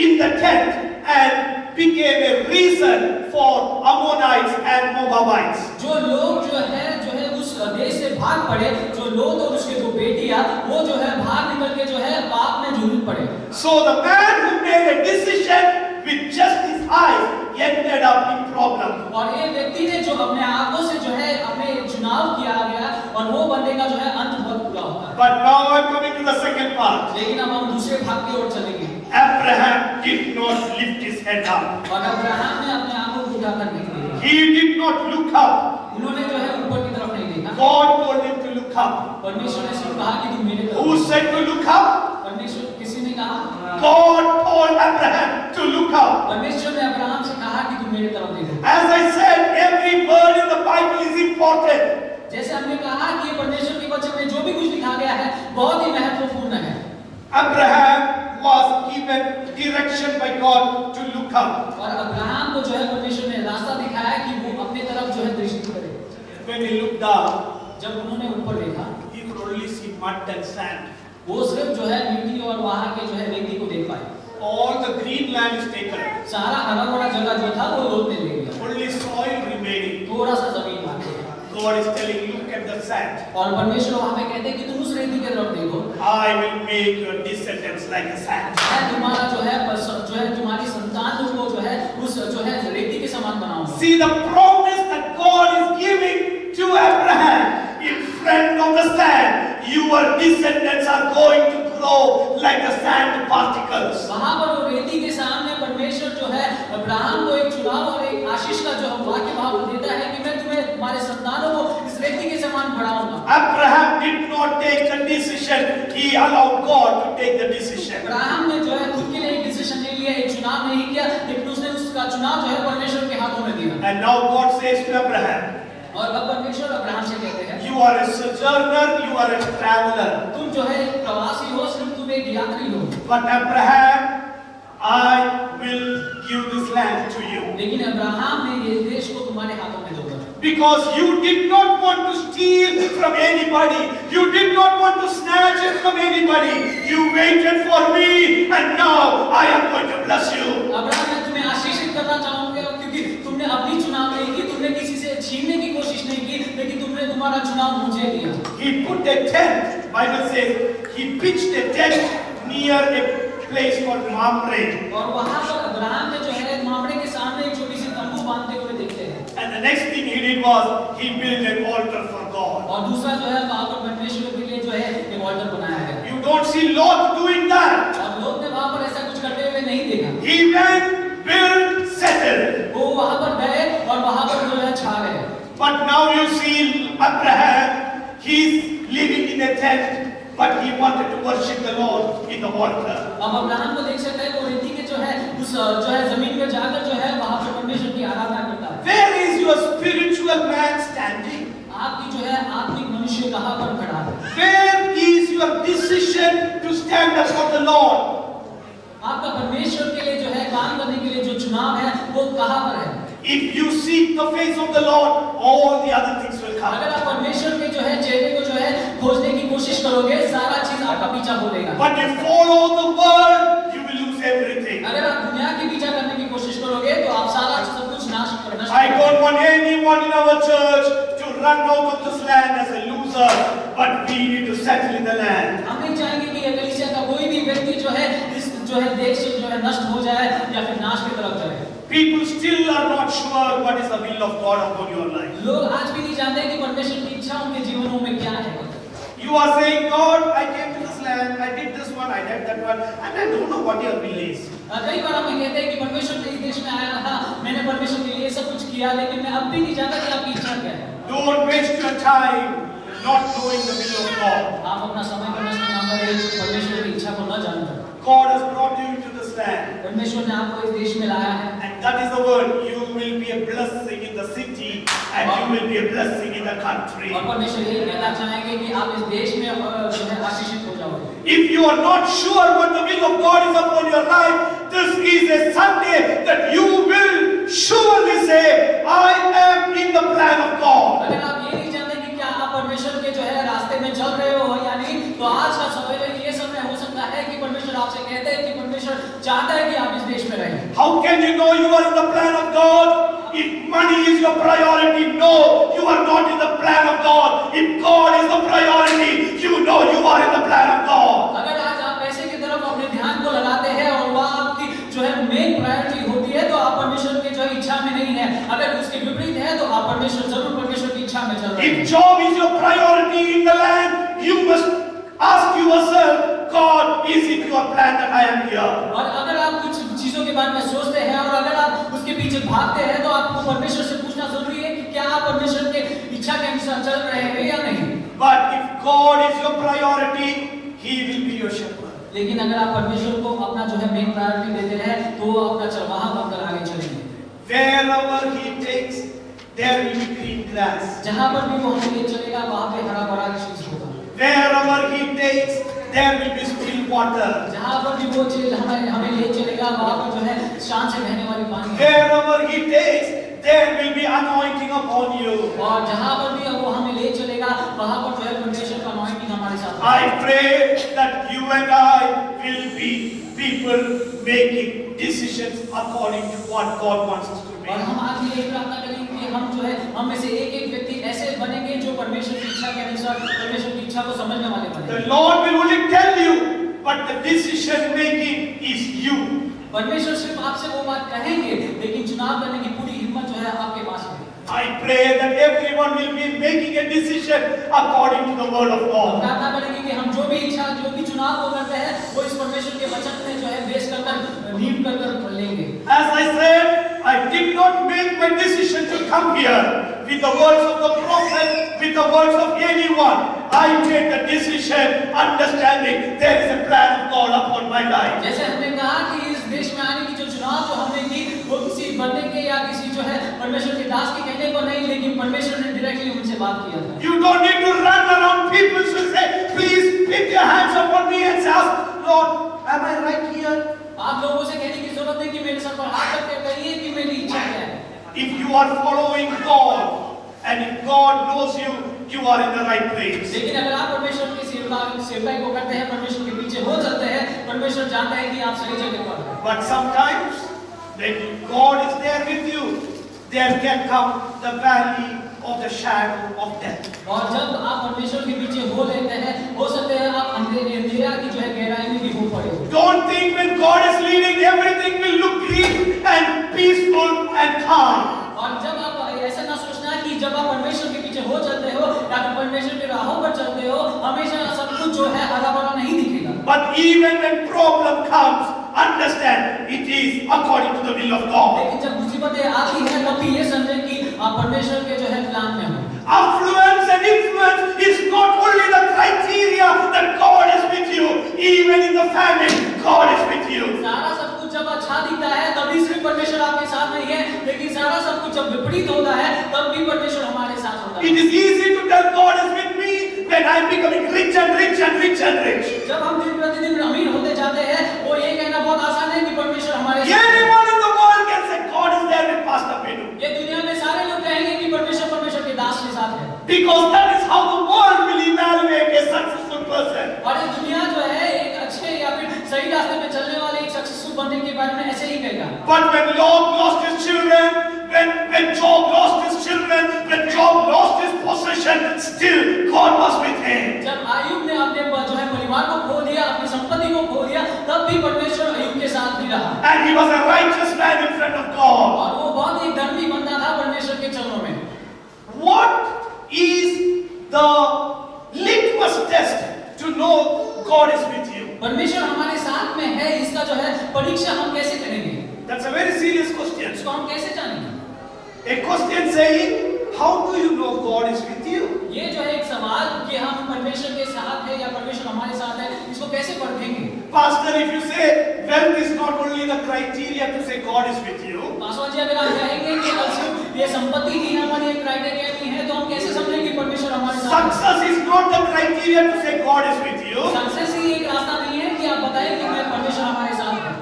in the tent and became a reason for Ammonites and Moabites. जो लोग जो है उस देश से भाग पड़े, जो लोग और उसके 2 बेटियां, वो जो है भाग निकल के जो है पाप में झूल पड़े। So the man who made a decision with just his eyes ended up in problem. और ये व्यक्ति ने जो अपने आंखों से जो है अपने चुनाव किया गया और वो बनने का जो है अंत बहुत बुरा होता है। But now I'm coming to the second part. लेकिन अब हम दूसरे भाग की ओर चलेंगे। Abraham did not lift his head up. और अब्राहम ने अपने आंखों को उठाकर नहीं देखा। He did not look up. उन्होंने जो है ऊपर की तरफ नहीं देखा। God told him to look up. परमेश्वर ने सिर्फ कहा कि तुम मेरे तरफ। Who said to look up? परमेश्वर किसी ने कहा। God told Abraham to look up. परमेश्वर ने अब्राहम से कहा कि तुम मेरे तरफ देखो। As I said, every word in the Bible is important. जैसे हमने कहा कि ये परमेश्वर के वचन में जो भी कुछ लिखा गया है बहुत ही महत्वपूर्ण है। Abraham was given direction by God to look up. और अब्राहम को जो है परमेश्वर ने रास्ता दिखाया कि वो अपने तरफ जो है दृष्टि करे। When he looked up, जब उन्होंने ऊपर देखा, he could only see mud and sand. वो सिर्फ जो है मिट्टी और वहां के जो है रेती को देख पाए। All the green land is taken. सारा हरा भरा जगह जो था वो लोग ने ले लिया। Only soil remaining. थोड़ा सा जमीन बाकी है। God is telling, look at the sand. और परमेश्वर वहां पे कहते हैं कि तुम उस रेती की तरफ देखो। I will make your descendants like the sand. मैं तुम्हारा जो है तुम्हारी संतान को जो है उस जो है रेती के समान बनाऊंगा। See the promise that God is giving to Abraham in front of the sand. Your descendants are going to grow like the sand particles. वहां पर वो रेती के सामने परमेश्वर जो है अब्राहम को एक चुनाव और एक आशीष का जो वाक्य वहां पर देता है कि मैं तुम्हें तुम्हारे संतानों को इस रेती के समान बढ़ाऊंगा। Abraham did not take the decision. He allowed God to take the decision. Abraham ने जो है खुद के लिए एक डिसीजन नहीं लिया, एक चुनाव नहीं किया, लेकिन उसने उसका चुनाव जो है परमेश्वर के हाथों में दिया। And now God says to Abraham, और अब परमेश्वर अब्राहम से कहते हैं, you are a sojourner, you are a traveler. तुम जो है एक प्रवासी हो, सिर्फ तुम एक यात्री हो। But Abraham, I will give this land to you. लेकिन अब्राहम ने ये देश को तुम्हारे हाथों में दूंगा। Because you did not want to steal from anybody. You did not want to snatch it from anybody. You waited for me and now I am going to bless you. Abraham मैं तुम्हें आशीषित करना चाहूंगा क्योंकि तुमने अपनी चुनाव नहीं की, तुमने किसी से छीनने की कोशिश नहीं की, लेकिन तुमने तुम्हारा चुनाव मुझे दिया। He put a tent, Bible says, he pitched a tent near a place called Mamre. और वहाँ पर अब्राहम ने जो है मामले के सामने एक छोटी सी तंबू बांधते हुए देखते हैं। And the next thing he did was he built an altar for God. और दूसरा जो है वहाँ पर परमेश्वर के लिए जो है एक ऑल्टर बनाया गया। You don't see Lot doing that. और लोग ने वहाँ पर ऐसा कुछ करते हुए नहीं देखा। He went, built, settled. वो वहाँ पर गए और वहाँ पर जो है छा गए। But now you see Abraham, he's living in a tent, but he wanted to worship the Lord in the altar. अब अब्राहम को देख सकते हैं वो रीति के जो है उस जो है जमीन में जाकर जो है वहाँ पर परमेश्वर की आराधना करता है। Where is your spiritual man standing? आपकी जो है आत्मिक मनुष्य कहाँ पर खड़ा है? Where is your decision to stand up for the Lord? आपका परमेश्वर के लिए जो है काम करने के लिए जो चुनाव है वो कहाँ पर है? If you seek the face of the Lord, all the other things will come. अगर आप परमेश्वर के जो है चेहरे को जो है खोजने की कोशिश करोगे सारा चीज आपका पीछा बोलेगा। But if you follow the world, you will lose everything. अगर आप दुनिया के पीछा करने की कोशिश करोगे तो आप सारा सब कुछ नाश करना। I don't want anyone in our church to run out of this land as a loser, but we need to settle in the land. हम नहीं चाहेंगे कि कलीसिया का कोई भी व्यक्ति जो है इस जो है देश से जो है नष्ट हो जाए या फिर नाश की तरफ जाए। People still are not sure what is the will of God upon your life. लोग आज भी नहीं जानते कि परमेश्वर की इच्छा उनके जीवनों में क्या है। You are saying, God, I came to this land, I did this one, I did that one, and I don't know what your will is. कई बार हम कहते हैं कि परमेश्वर इस देश में आया था, मैंने परमेश्वर के लिए सब कुछ किया, लेकिन मैं अब भी नहीं जानता कि आपकी इच्छा क्या है। Don't waste your time not knowing the will of God. आप अपना समय को नष्ट ना करें परमेश्वर की इच्छा को न जानकर। God has brought you into this land. परमेश्वर ने आपको इस देश में लाया है। And that is the word. You will be a blessing in the city and you will be a blessing in the country. और परमेश्वर यही कहना चाहेंगे कि आप इस देश में जो है आशीषित हो जाओगे। If you are not sure what the will of God is upon your life, this is a Sunday that you will surely say, I am in the plan of God. अगर आप ये नहीं जानते कि क्या आप परमेश्वर के जो है रास्ते में चल रहे हो या नहीं, तो आज का समय ये समय हो सकता है कि परमेश्वर आपसे कहते हैं कि परमेश्वर चाहता है कि आप इस देश में रहें। How can you know you are in the plan of God? If money is your priority, no, you are not in the plan of God. If God is the priority, you know you are in the plan of God. अगर आज आप पैसे की तरफ अपने ध्यान को लगाते हैं और वह आपकी जो है मेन प्रायोरिटी होती है तो आप परमेश्वर की जो है इच्छा में नहीं है। अगर उसके विपरीत है तो आप परमेश्वर जरूर परमेश्वर की इच्छा में चल रहे हैं। If job is your priority in the land, you must ask yourself, God, is it your plan that I am here? और अगर आप कुछ चीजों के बारे में सोचते हैं और अगर आप उसके पीछे भागते हैं तो आपको परमेश्वर से पूछना जरूरी है कि क्या आप परमेश्वर के इच्छा के अनुसार चल रहे हैं या नहीं। But if God is your priority, He will be your shepherd. लेकिन अगर आप परमेश्वर को अपना जो है मेन प्रायोरिटी देते रहे तो वो आपका चरवाहा बनकर आगे चलेंगे। Wherever He takes, there will be green grass. जहाँ पर भी वो हमें ले चलेगा वहाँ पे हरा भरा चीज होगा। Wherever He takes, there will be still water. जहाँ पर भी वो चीज हमें ले चलेगा वहाँ पर जो है शांत से बहने वाली पानी। Wherever He takes, there will be anointing upon you. और जहाँ पर भी वो हमें ले चलेगा वहाँ पर जो है परमेश्वर का anointing हमारे साथ। I pray that you and I will be people making decisions according to what God wants us to और make. हम आज ये प्रार्थना करेंगे कि हम जो है हम में से एक व्यक्ति ऐसे बनेंगे जो परमेश्वर की इच्छा के अनुसार परमेश्वर की इच्छा को समझने वाले बने। The Lord will only tell you, but the decision making is you. परमेश्वर सिर्फ आपसे वो बात कहेंगे लेकिन चुनाव करने की पूरी हिम्मत जो है आपके पास है। I pray that everyone will be making a decision according to the word of God. प्रार्थना करेंगे कि हम जो भी इच्छा जो भी चुनाव वो करते हैं वो इस परमेश्वर के वचन में जो है बेस कर नींव कर लेंगे। As I said, I did not make my decision to come here with the words of the prophet, with the words of anyone. I made the decision understanding there is a plan of God upon my life. जैसे हमने कहा कि इस देश में आने की जो चुनाव जो हमने की वो किसी बंदे के या किसी जो है परमेश्वर के दास के कहने को नहीं लेकिन परमेश्वर ने डायरेक्टली उनसे बात किया था। You don't need to run around people to say, please lift your hands upon me and say, Lord, am I right here? आप लोगों से कहने की जरूरत है कि मेरे सर पर हाथ रख के कहिए कि मेरी इच्छा क्या है। If you are following God and if God knows you, you are in the right place. लेकिन अगर आप परमेश्वर की सेवकाई को करते हैं परमेश्वर के पीछे हो चलते हैं परमेश्वर जानता है कि आप सही जगह पर हैं। But sometimes when God is there with you, there can come the valley of the shadow of death. और जब आप परमेश्वर के पीछे हो लेते हैं हो हो सकता है आप अंधेरा की जो है गहराई में भी हो पड़े हो। Don't think when God is leading, everything will look green and peaceful and calm. और जब आप ऐसा ना सोचना कि जब आप परमेश्वर के पीछे हो चलते हो या फिर परमेश्वर के राहों पर चलते हो, हमेशा सब कुछ जो है हरा भरा नहीं दिखेगा। But even when problem comes, understand it is according to the will of God. लेकिन जब मुसीबतें आती हैं तब भी ये समझें कि आप परमेश्वर के जो है प्लान में हो। Affluence and influence is not only the criteria that God is with you. Even in the famine, God is with you. सारा सब कुछ जब अच्छा दिखता है तभी सिर्फ परमेश्वर आपके साथ नहीं है, लेकिन सारा सब कुछ जब विपरीत होता है तब भी परमेश्वर हमारे साथ होता है। It is easy to tell God is with me when I am becoming rich and rich and rich and rich. जब हम दिन प्रतिदिन अमीर होते जाते हैं, वो ये कहना बहुत आसान है कि परमेश्वर हमारे साथ है। Anyone in the world can say God is there with Pastor Pedro. ये दुनिया में सारे लोग कहेंगे कि परमेश्वर के दास के साथ है। Because that is how the world will evaluate a successful person. और ये दुनिया जो है एक अच्छे या फिर सही रास्ते पे चलने वाले एक सक्सेसफुल बनने के बारे में ऐसे ही कहेगा। But when Job lost his children, when Job lost his children, when Job lost his possession, still God was with him. जब आयुब ने अपने जो है परिवार को खो दिया, अपनी संपत्ति को खो दिया, तब भी परमेश्वर आयुब के साथ भी रहा। And he was a righteous man in front of God. और वो बहुत ही धर्मी बंदा था परमेश्वर के चरणों में। What is the litmus test to know God is with you? परमेश्वर हमारे साथ में है, इसका जो है परीक्षा हम कैसे करेंगे? That's a very serious question. इसको हम कैसे जानेंगे? A question saying, how do you know God is with you? ये जो है एक सवाल कि हम परमेश्वर के साथ है या परमेश्वर हमारे साथ है, इसको कैसे परखेंगे? Pastor, if you say wealth is not only the criteria to say God is with you, Paswan ji अगर आप कहेंगे कि सिर्फ ये संपत्ति ही हमारी एक क्राइटेरिया नहीं है, तो हम कैसे समझेंगे कि परमेश्वर हमारे साथ है? success is not the criteria to say God is with you. Success ही एक रास्ता नहीं है कि आप बताएं कि मैं परमेश्वर हमारे साथ है।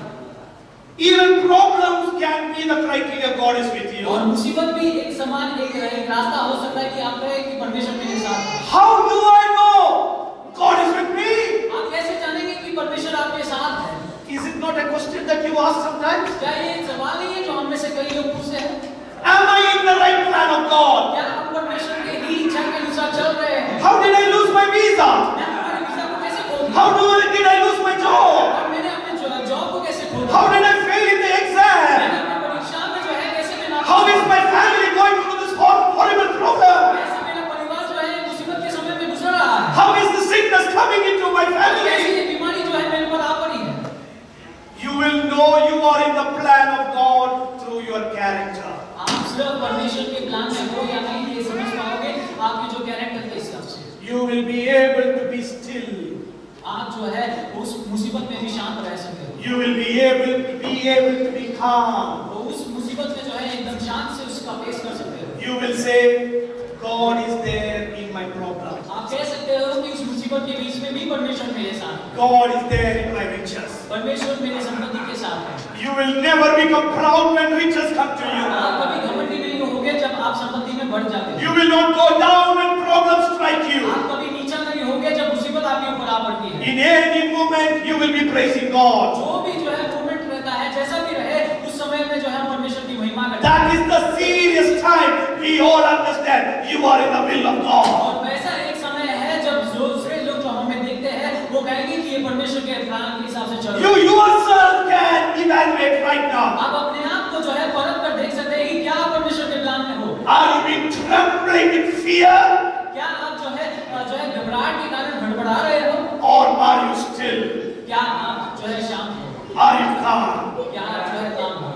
Even problems can be the criteria God is with you. और मुसीबत भी एक समान एक रास्ता हो सकता है कि आप कहें कि परमेश्वर मेरे साथ है। How do I know God is with me? आप कैसे जानेंगे कि परमेश्वर आपके साथ है? Is it not a question that you ask sometimes? क्या ये एक सवाल नहीं है जो हम में से कई लोग पूछते हैं? Am I in the right plan of God? क्या हम परमेश्वर के ही इच्छा के अनुसार चल रहे हैं? How did I lose my visa? मैं अपने वीजा को कैसे खो दिया? How did I lose my job? और मैंने अपने जॉब को कैसे खो दिया? How did I fail in the exam? मैंने अपनी परीक्षा में जो है कैसे मैं नाकाम How हुआ? is my family going through this horrible problem? कैसे मेरा परिवार जो है मुसीबत के समय में गुजर रहा है? How is the sickness coming into my कैसे family? ये बीमारी जो है मेरे पर आ पड़ी है? You will know you are in the plan of God through your character. आप सिर्फ परमेश्वर के प्लान में हो या नहीं ये समझ पाओगे आपके जो कैरेक्टर के हिसाब से। You will be able to be still. आप जो है उस मुसीबत में भी शांत रह सकते हो। You will be able to be calm. तो उस मुसीबत में जो है एकदम शांत से उसका फेस कर सकते हो। You will say, God is there in my problem. आप कह सकते हो कि उस मुसीबत के बीच में भी परमेश्वर मेरे साथ है। God is there in my riches. परमेश्वर मेरी संपत्ति के साथ है। You will never become proud when riches come to you. आप कभी घमंडी नहीं होगे जब आप संपत्ति में बढ़ जाते हो। You will not go down when problems strike you. आप कभी नीचा नहीं होगे जब मुसीबत आपके ऊपर आ पड़ती है। In any moment, you will be praising God. जो भी जो है मोमेंट रहता है, जैसा भी रहे, उस समय में जो है परमेश्वर की महिमा करते हैं। That is the serious time we all understand you are in the will of God. और वैसा एक समय है जब दूसरे लोग जो हमें देखते हैं, वो कहेंगे कि ये परमेश्वर के प्लान के हिसाब से चल रहा है। You yourself can evaluate right now. आप अपने आप को जो है परख कर देख सकते हैं कि क्या आप परमेश्वर के प्लान में हो। Are you being trembling in fear? क्या आप जो है घबराहट के कारण हड़बड़ा रहे हो? Or are you still? क्या आप जो है शांत हो? Are you calm? क्या आप जो है काम हो?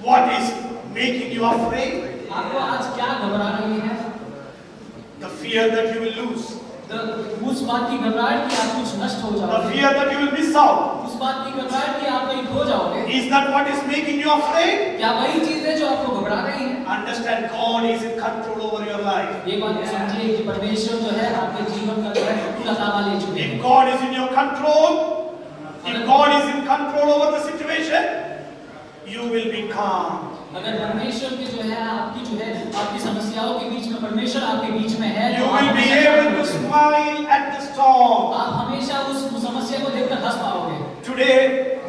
What is making you afraid? आपको आज क्या घबरा रही है? The fear that you will lose. उस बात की घबराहट कि आप कुछ नष्ट हो The जाओगे। fear that you will miss out. उस बात की घबराहट कि आप कहीं खो जाओगे। Is that what is making you afraid? क्या वही चीज है जो आपको घबरा रही है? Understand God is in control over your life. ये बात समझिए कि परमेश्वर जो है आपके जीवन का जो है पूरा ताबा ले चुके हैं। If God is in your control, if God is in control over the situation, you will be calm. अगर परमेश्वर के जो है आपकी समस्याओं के बीच में परमेश्वर आपके बीच में है, You will be able to smile at the storm. आप हमेशा उस समस्या को देखकर हंस पाओगे। Today,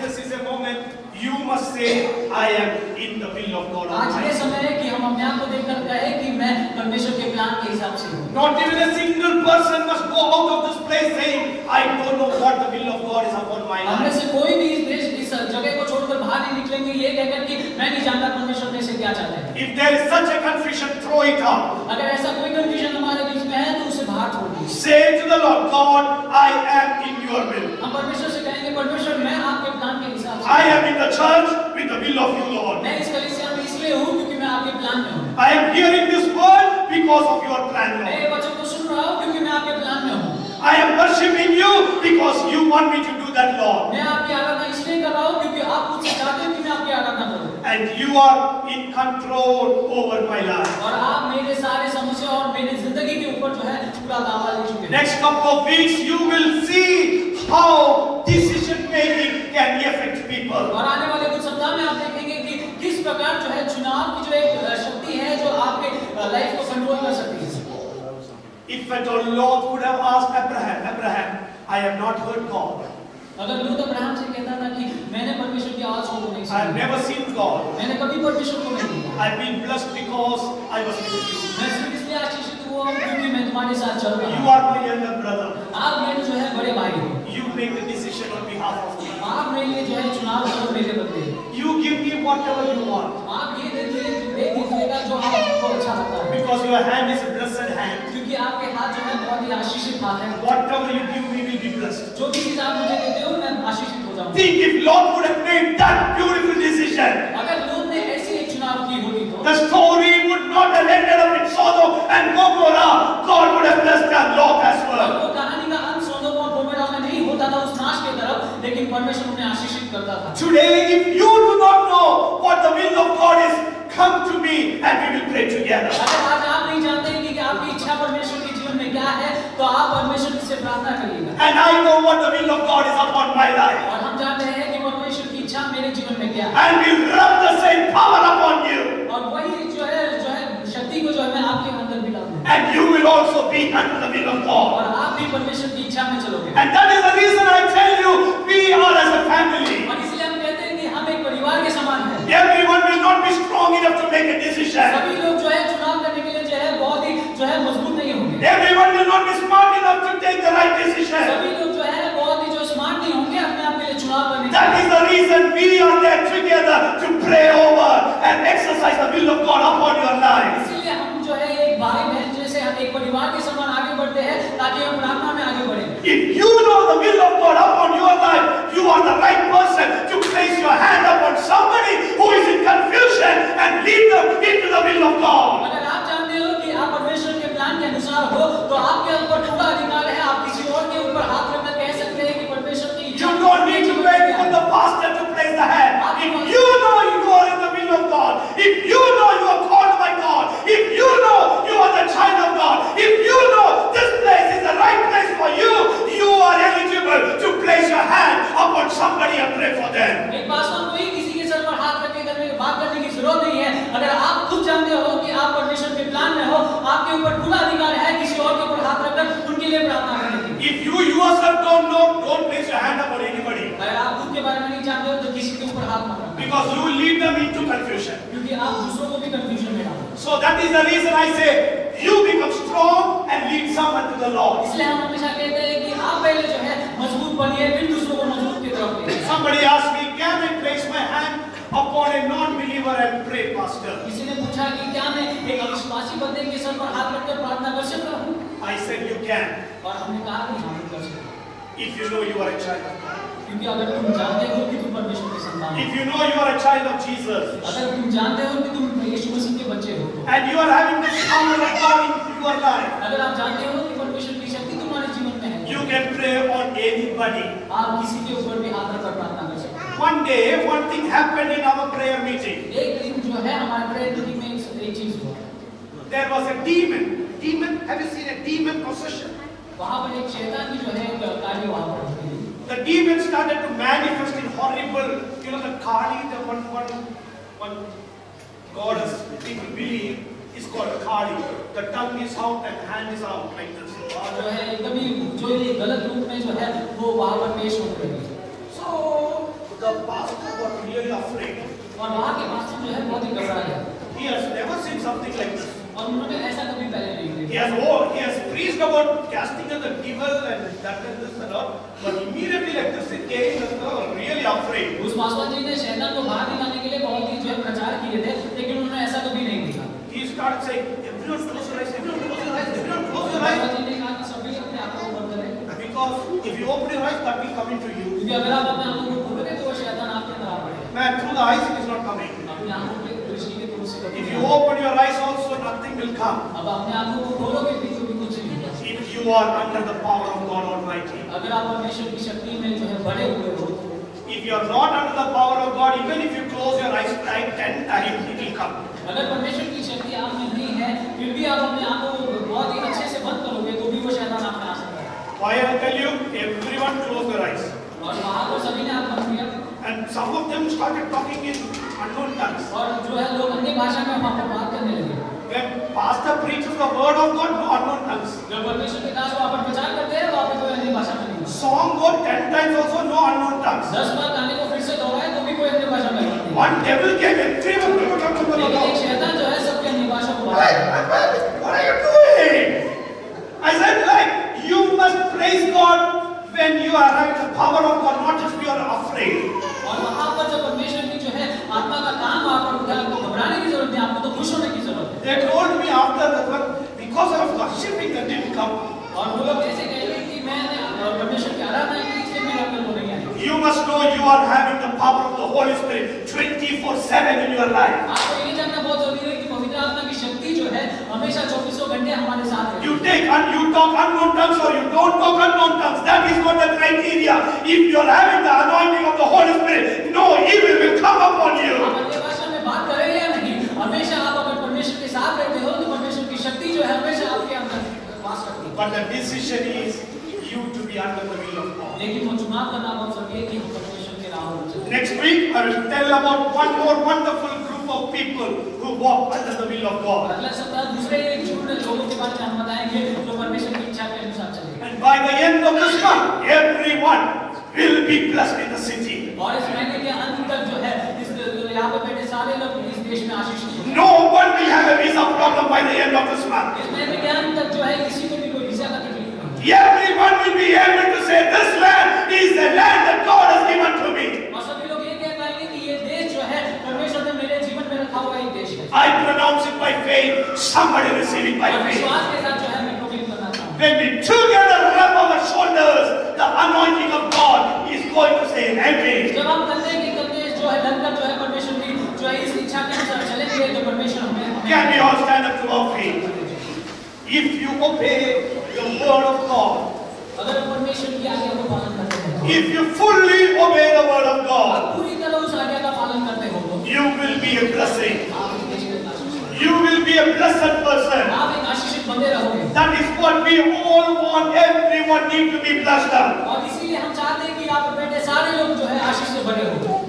this is a moment you must say, I am in the will of God. आज ये समय है कि हम अपने आप को देखकर कहें कि मैं परमेश्वर के प्लान के हिसाब से हूँ। Not even a single person must go out of this place saying, I don't know what the will of God is upon my हमने life. से कोई भी इस जगह को छोड़कर बाहर नहीं निकलेंगे ये कहकर कि मैं नहीं जानता परमेश्वर में से क्या चाहता है। If there is such a confusion, throw it out. अगर ऐसा कोई कंफ्यूजन हमारे बीच में है तो उसे बाहर छोड़ दीजिए। Say to the Lord, God, I am in your will. हम परमेश्वर से कहेंगे परमेश्वर मैं आपके प्लान के हिसाब से I am in the church with the will of you, Lord. मैं इस कलीसिया में इसलिए हूँ क्योंकि मैं आपके प्लान में हूँ। I am hearing this word because of your plan, मैं Lord. ये वचन को सुन रहा हूँ क्योंकि मैं आपके प्लान में हूँ। I am worshiping you because you want me to do that, Lord. मैं आपकी आराधना इसलिए कर रहा हूँ क्योंकि आप मुझसे चाहते हैं कि मैं आपकी आराधना करूँ। And you are in control over my life. और आप मेरे सारे समस्या और मेरी जिंदगी के ऊपर जो है पूरा दावा ले चुके हैं। Next couple of weeks, you will see how decision making can affect people. और आने वाले कुछ सप्ताह में आप देखेंगे कि किस प्रकार जो है चुनाव की जो एक शक्ति है जो आपके लाइफ को कंट्रोल कर सकती है। If at all Lord would have asked Abraham, I have not heard God. अगर लूत अब्राहम से कहता था कि मैंने परमेश्वर की आवाज को नहीं I have सुना, never seen God. मैंने कभी परमेश्वर को नहीं देखा, I've been blessed because I was with you. मैं सिर्फ इसलिए आशीषित हुआ हूँ क्योंकि मैं तुम्हारे साथ चल रहा You हूँ। are my younger brother. आप मेरे जो है बड़े भाई हो, You make the decision on behalf of me. आप मेरे लिए जो है चुनाव करो मेरे बदले। You give me whatever you want. आप ये दे दीजिएगा जो आपको अच्छा लगता है, Because your hand is a blessed hand. क्योंकि आपके हाथ जो है बहुत ही आशीषित हाथ है। Whatever you give me will be blessed. जो भी चीज आप मुझे देते हो मैं आशीषित हो जाऊंगा। Think if Lord would have made that beautiful decision, अगर लूत ने ऐसी एक चुनाव की होती तो the story would not have ended up in Sodom and Gomorrah. God would have blessed them Lot as और well. वो कहानी का अंत सोदोम और गोमोरा में नहीं होता था उस नाश की तरफ, लेकिन परमेश्वर उन्हें आशीषित करता था। Today, if you do not know what the will of God is, come to me and we will pray together. अगर आज आप नहीं जानते हैं कि आपकी इच्छा परमेश्वर के जीवन में क्या है, तो आप परमेश्वर से प्रार्थना करिएगा। And I know what the will of God is upon my life. और हम जानते हैं कि परमेश्वर की इच्छा मेरे जीवन में क्या है। And we will rub the same power upon you. और वही जो है शक्ति को जो है मैं आपके अंदर भी डाल दूंगा। And you will also be under the will of और God. आप भी परमेश्वर की इच्छा में चलोगे। And that is the reason I tell you, we are as a family. और इसलिए हम कहते हैं कि हम एक परिवार के समान हैं। Everyone will not be strong enough to make a decision. सभी लोग जो है चुनाव करने के लिए जो है बहुत ही जो है मजबूत नहीं होंगे। Everyone will not be smart enough to take the right decision. सभी लोग जो है बहुत ही जो स्मार्ट नहीं होंगे अपने आप के लिए चुनाव करने के That लिए। is the reason we are there together to pray over and exercise the will of God upon your life. इसीलिए हम जो है एक भाई बहन जैसे हम एक परिवार के समान आगे बढ़ते हैं ताकि हम प्रार्थना में आगे बढ़ें। If you know the will of God upon your life, you are the right person to place your hand upon somebody who is in confusion and lead them into the will of God. अगर आप जानते हो कि आप परमेश्वर के plan के अनुसार हो, तो आपके ऊपर पूरा अधिकार है, आप किसी और के ऊपर हाथ रखकर कह सकते हैं कि परमेश्वर की इच्छा You don't need to wait for the pastor to place the hand. If you know you are in the will of God, if you know you are called by God, if you know you are the child of God, if you know this place is the right place for you, you are eligible to place your hand upon somebody and pray for them. एक pastor को ही किसी के sir पर हाथ रख के बात करने की जरूरत नहीं है। अगर आप खुद जानते हो कि आप परमेश्वर के प्लान में हो, आपके ऊपर पूरा अधिकार है किसी और के ऊपर हाथ रखकर उनके लिए प्रार्थना करने की। If you yourself don't know, don't place your hand upon anybody. अगर आप खुद के बारे में नहीं जानते हो तो किसी के ऊपर हाथ मत रखना, Because you will lead them into confusion. क्योंकि आप दूसरों को भी कंफ्यूजन में डालोगे। So that is the reason I say, you become strong and lead someone to the Lord. इसलिए हम हमेशा कहते हैं कि आप पहले जो है मजबूत बनिए, फिर दूसरों को मजबूत की तरफ ले। Somebody asked me, can I place my hand upon a non-believer and pray, Pastor? किसी ने पूछा कि क्या मैं एक अविश्वासी बंदे के सर पर हाथ रखकर प्रार्थना कर सकता हूँ? I said you can, और हमने कहा कि हाँ कर सकते हैं, if you know you are a child of God. क्योंकि अगर तुम जानते हो कि तुम परमेश्वर के संतान हो, If you know you are a child of Jesus, अगर तुम जानते हो कि तुम यीशु मसीह के बच्चे हो, and you are having the power of God in your life, अगर आप जानते हो कि परमेश्वर की शक्ति तुम्हारे जीवन में है, you can pray on anybody. आप किसी के ऊपर भी हाथ रखकर प्रार्थना कर सकते हैं। One day, one thing happened in our prayer meeting. एक दिन जो है हमारे प्रेयर मीटिंग में एक चीज हुआ, There was a demon. Demon? Have you seen a demon possession? वहाँ पर एक शैतान की जो है कार्य वहाँ पर होती है। The demon started to manifest in horrible, the Kali, the one goddess people believe is called Kali. The tongue is out and hand is out like this. और जो है एकदम ही जो ये गलत रूप में जो है वो वहाँ पर पेश होने लगी। So the pastor got really really afraid. और वहाँ के पास्टर जो है बहुत ही घबरा गया He has never seen something like this. और उन्होंने ऐसा कभी पहले नहीं He देखा। has preached about casting of the devil and that and this and all, but immediately like this it came and really afraid. उस पासवान जी ने शैतान को बाहर निकालने के लिए बहुत ही जो है प्रचार किए थे, लेकिन उन्होंने ऐसा कभी नहीं देखा। He started saying, everyone close your eyes, everyone close your eyes, everyone close your eyes. Paswan ji ने कहा कि सभी अपने आंखों को बंद करें, Because if you open your eyes, that will come into you. क्योंकि अगर आप अपने आंखों को खोलोगे तो वो शैतान आपके अंदर आ पड़ेगा। Man, through the eyes it is not coming. अपनी आंखों के दृष्टि के दूर से कभी If नहीं you आएगा। open your eyes also, nothing will come. अब अपने आंखों को खोलोगे भी तो भी कुछ नहीं होगा। If you are under the power of God Almighty. अगर आप परमेश्वर की शक्ति में जो है बड़े हुए हो, If you are not under the power of God, even if you close your eyes like 10 times, it will come. अगर परमेश्वर की शक्ति आप में नहीं है, फिर भी आप अपने आंखों को बहुत ही अच्छे से बंद करोगे तो भी वो शैतान आप में आ सकता है। Why I tell you, everyone close their eyes. और वहाँ पर सभी ने आप बंद किया And some of them started talking in unknown tongues. और जो है लोग अन्य भाषा में वहाँ पर बात करने लगे। When pastor preaches the word of God, no unknown tongues. जब परमेश्वर के दास वहाँ पर प्रचार करते हैं, वहाँ पर कोई अन्य भाषा में नहीं। Song go 10 times also, no unknown tongues. 10 बार गाने को फिर से दोहराए तो भी कोई अन्य भाषा में नहीं। One devil came, everyone. लेकिन एक शैतान जो है सबके अन्य भाषा को बात करता है। What are you doing? I said, like, you must praise God when you are right, the power of God, not just you are afraid. और वहाँ पर जब परमेश्वर की जो है आत्मा का काम वहाँ पर उठा, आपको घबराने की जरूरत नहीं, आपको तो खुश होने की जरूरत है। They told me after that one, because I was worshiping, that didn't come. और वो लोग ऐसे कह रहे कि मैंने परमेश्वर की आराधना की इसलिए मेरा अंदर वो नहीं आया। You must know you are having the power of the Holy Spirit 24/7 in your life. आपको ये जानना बहुत जरूरी है कि पवित्र आत्मा की शक्ति जो है हमेशा 24 घंटे हमारे साथ है। You talk unknown tongues or you don't talk unknown tongues. That is not the criteria. If you are having the anointing of the Holy Spirit, no evil will come upon you. आप अन्य भाषा में बात कर रहे हैं या नहीं, हमेशा आप अगर परमेश्वर के साथ रहते हो तो परमेश्वर की शक्ति जो है हमेशा आपके अंदर वास करती है। But the decision is you to be under the will of God. लेकिन वो चुनाव करना बहुत जरूरी है कि हम परमेश्वर के राह पर चलें। Next week, I will tell about one more wonderful group of people who walk under the will of God. अगला सप्ताह दूसरे एक झुंड लोगों के बारे में हम बताएंगे जो परमेश्वर की इच्छा के अनुसार चलेंगे। And by the end of this month, everyone will be blessed in the city. और इस महीने के अंत तक जो है इस यहाँ पर बैठे सारे लोग इस देश में आशीष होंगे। No one will have a visa problem by the end of this month. इस महीने के अंत तक जो है किसी को भी कोई वीजा का तकलीफ नहीं। Everyone will be able to say, this land is the land that God has given to me. और सभी लोग ये कह पाएंगे कि ये देश जो है परमेश्वर ने मेरे जीवन में रखा हुआ एक देश है। I pronounce it by faith. Somebody receive it by और faith. विश्वास के साथ जो है मैं प्रोक्लेम करना चाहूँ। When we together rub our shoulders, the anointing of God is going to say amen. जब हम कंधे की कंधे जो है लगकर जो है परमेश्वर की जो है इस इच्छा के अनुसार चलेंगे तो परमेश्वर हमें Can we all stand up to our feet? If you obey the word of God, अगर परमेश्वर की आज्ञा को पालन करते हैं, if you fully obey the word of God, पूरी तरह उस आज्ञा का पालन करते हो तो you will be a blessing. आप इस देश में आशीष पाओगे। You will be a blessed person. आप एक आशीषित बंदे रहोगे। That is what we all want. Everyone need to be blessed up. और इसीलिए हम चाहते हैं कि आप बैठे सारे लोग जो है आशीष से भरे हो।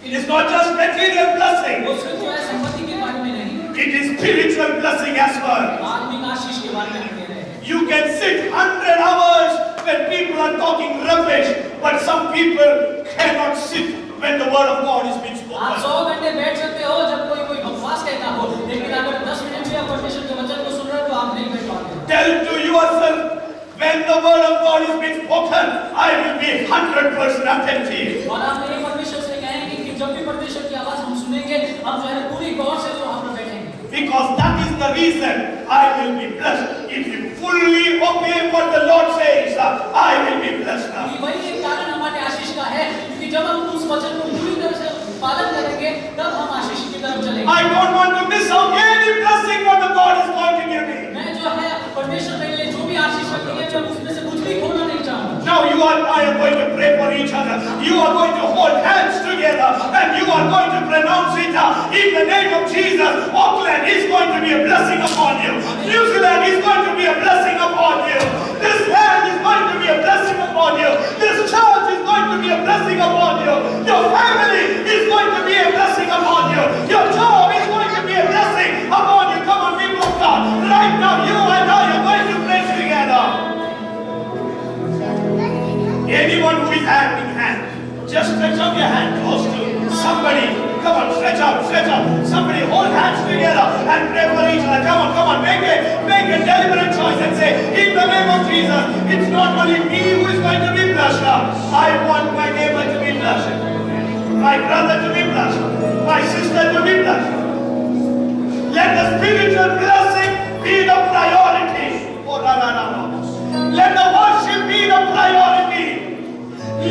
It is not just material blessing. वो सिर्फ जो है संपत्ति के बारे में नहीं, It is spiritual blessing as well. आत्मिक आशीष के बारे में कह रहे हैं। You can sit 100 hours when people are talking rubbish, but some people cannot sit when the word of God is being आप spoken. 100 घंटे बैठ सकते हो जब कोई बकवास कहता हो, लेकिन अगर 10 मिनट भी आप परमेश्वर के वचन को सुन रहे हो तो आप नहीं बैठ पाते। Tell to yourself, when the word of God is being spoken, I will be 100% attentive. और आप ये परमेश्वर से कहेंगे कि जब भी परमेश्वर की आवाज हम सुनेंगे, हम जो है पूरी गौर से जो हम बैठेंगे। Because that is the reason I will be blessed. If you fully obey what the Lord says, I will be blessed. वही एक कारण हमारे आशीष का है, क्योंकि जब हम उस वचन को पूरी तरह से पालन करेंगे, तब हम आशीष की तरफ चलेंगे। I don't want to miss out any blessing what the God is going to give me. मैं जो है परमेश्वर मेरे लिए जो भी आशीष रखेंगे, मैं उसमें से कुछ भी खोना नहीं चाहूँगा। Now you and I are going to pray for each other. You are going to hold hands together and you are going to pronounce it in the name of Jesus. Auckland is going to be a blessing upon you. New Zealand is going to be a blessing upon you. This land is going to be a blessing upon you. This church is going to be a blessing upon you. Your family is going to be a blessing upon you. Your job is going to be a blessing upon you. Come on, people of God. Right now, you and I are going to pray together. Anyone who is hand in hand, just stretch out your hand close to someone. somebody. Come on, stretch out, stretch out. Somebody hold hands together and pray for each other. Come on, make a deliberate choice and say, in the name of Jesus, it's not only me who is going to be blessed now. I want my neighbor to be blessed, my brother to be blessed, my sister to be blessed. Let the spiritual blessing be the priority. Let the worship be the priority.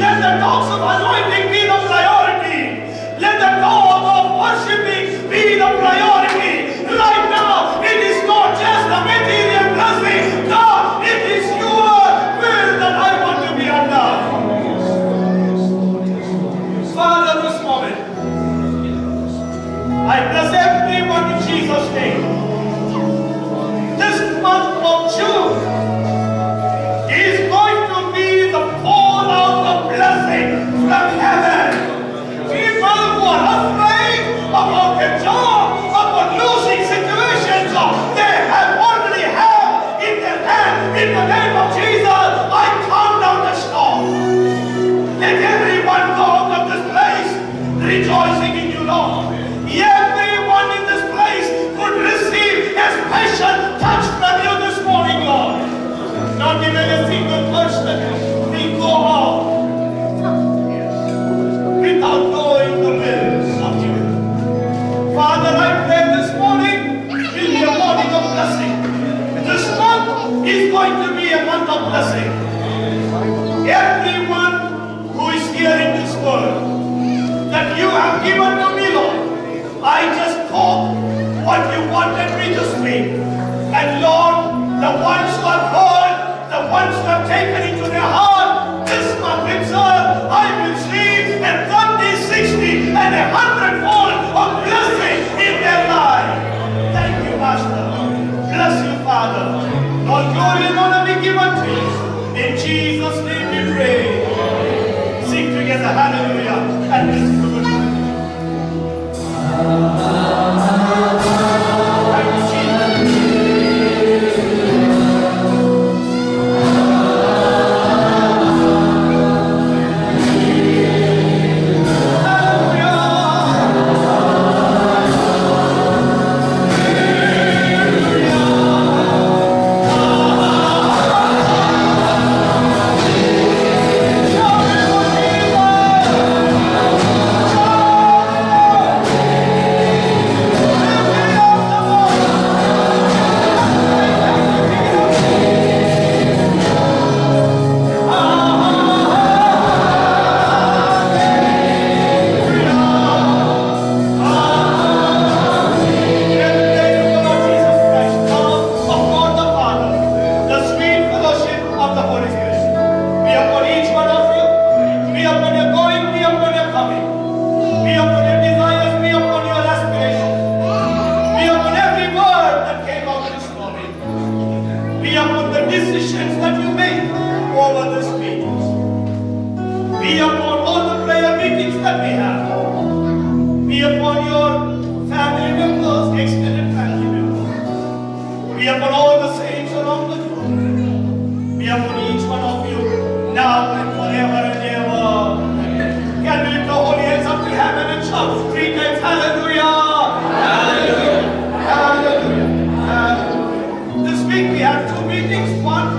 Let the talks of anointing be the priority. Let the talk of worshiping be the priority. Right now, it is not just the material blessing. God, it is your will that I want to be undone. Father, this moment, I bless everyone in Jesus' name. This month of June is going to be the pour out of blessing from heaven. People who are afraid about their job, about losing situations they have already had in their hand, in the name of Jesus, I calm down the storm. Let everyone go out of this place rejoicing in you, Lord. Everyone in this place could receive a special touch from you this morning, Lord. Not even a single person will go out without knowing the will of you. Father, I pray this morning will be a morning of blessing. This month is going to be a month of blessing. Everyone who is hearing this word that you have given to me, Lord, I just thought what you wanted me to speak. And Lord, the ones who have heard, the ones who have taken into their heart, this month itself, I will see a 30, 60, and 100-fold of blessing in their life. Thank you, Master. Bless you, Father. All glory and honor be given to you. In Jesus' name we pray. Sing together, hallelujah, and listen to good. Be upon all the saints around the globe. Be upon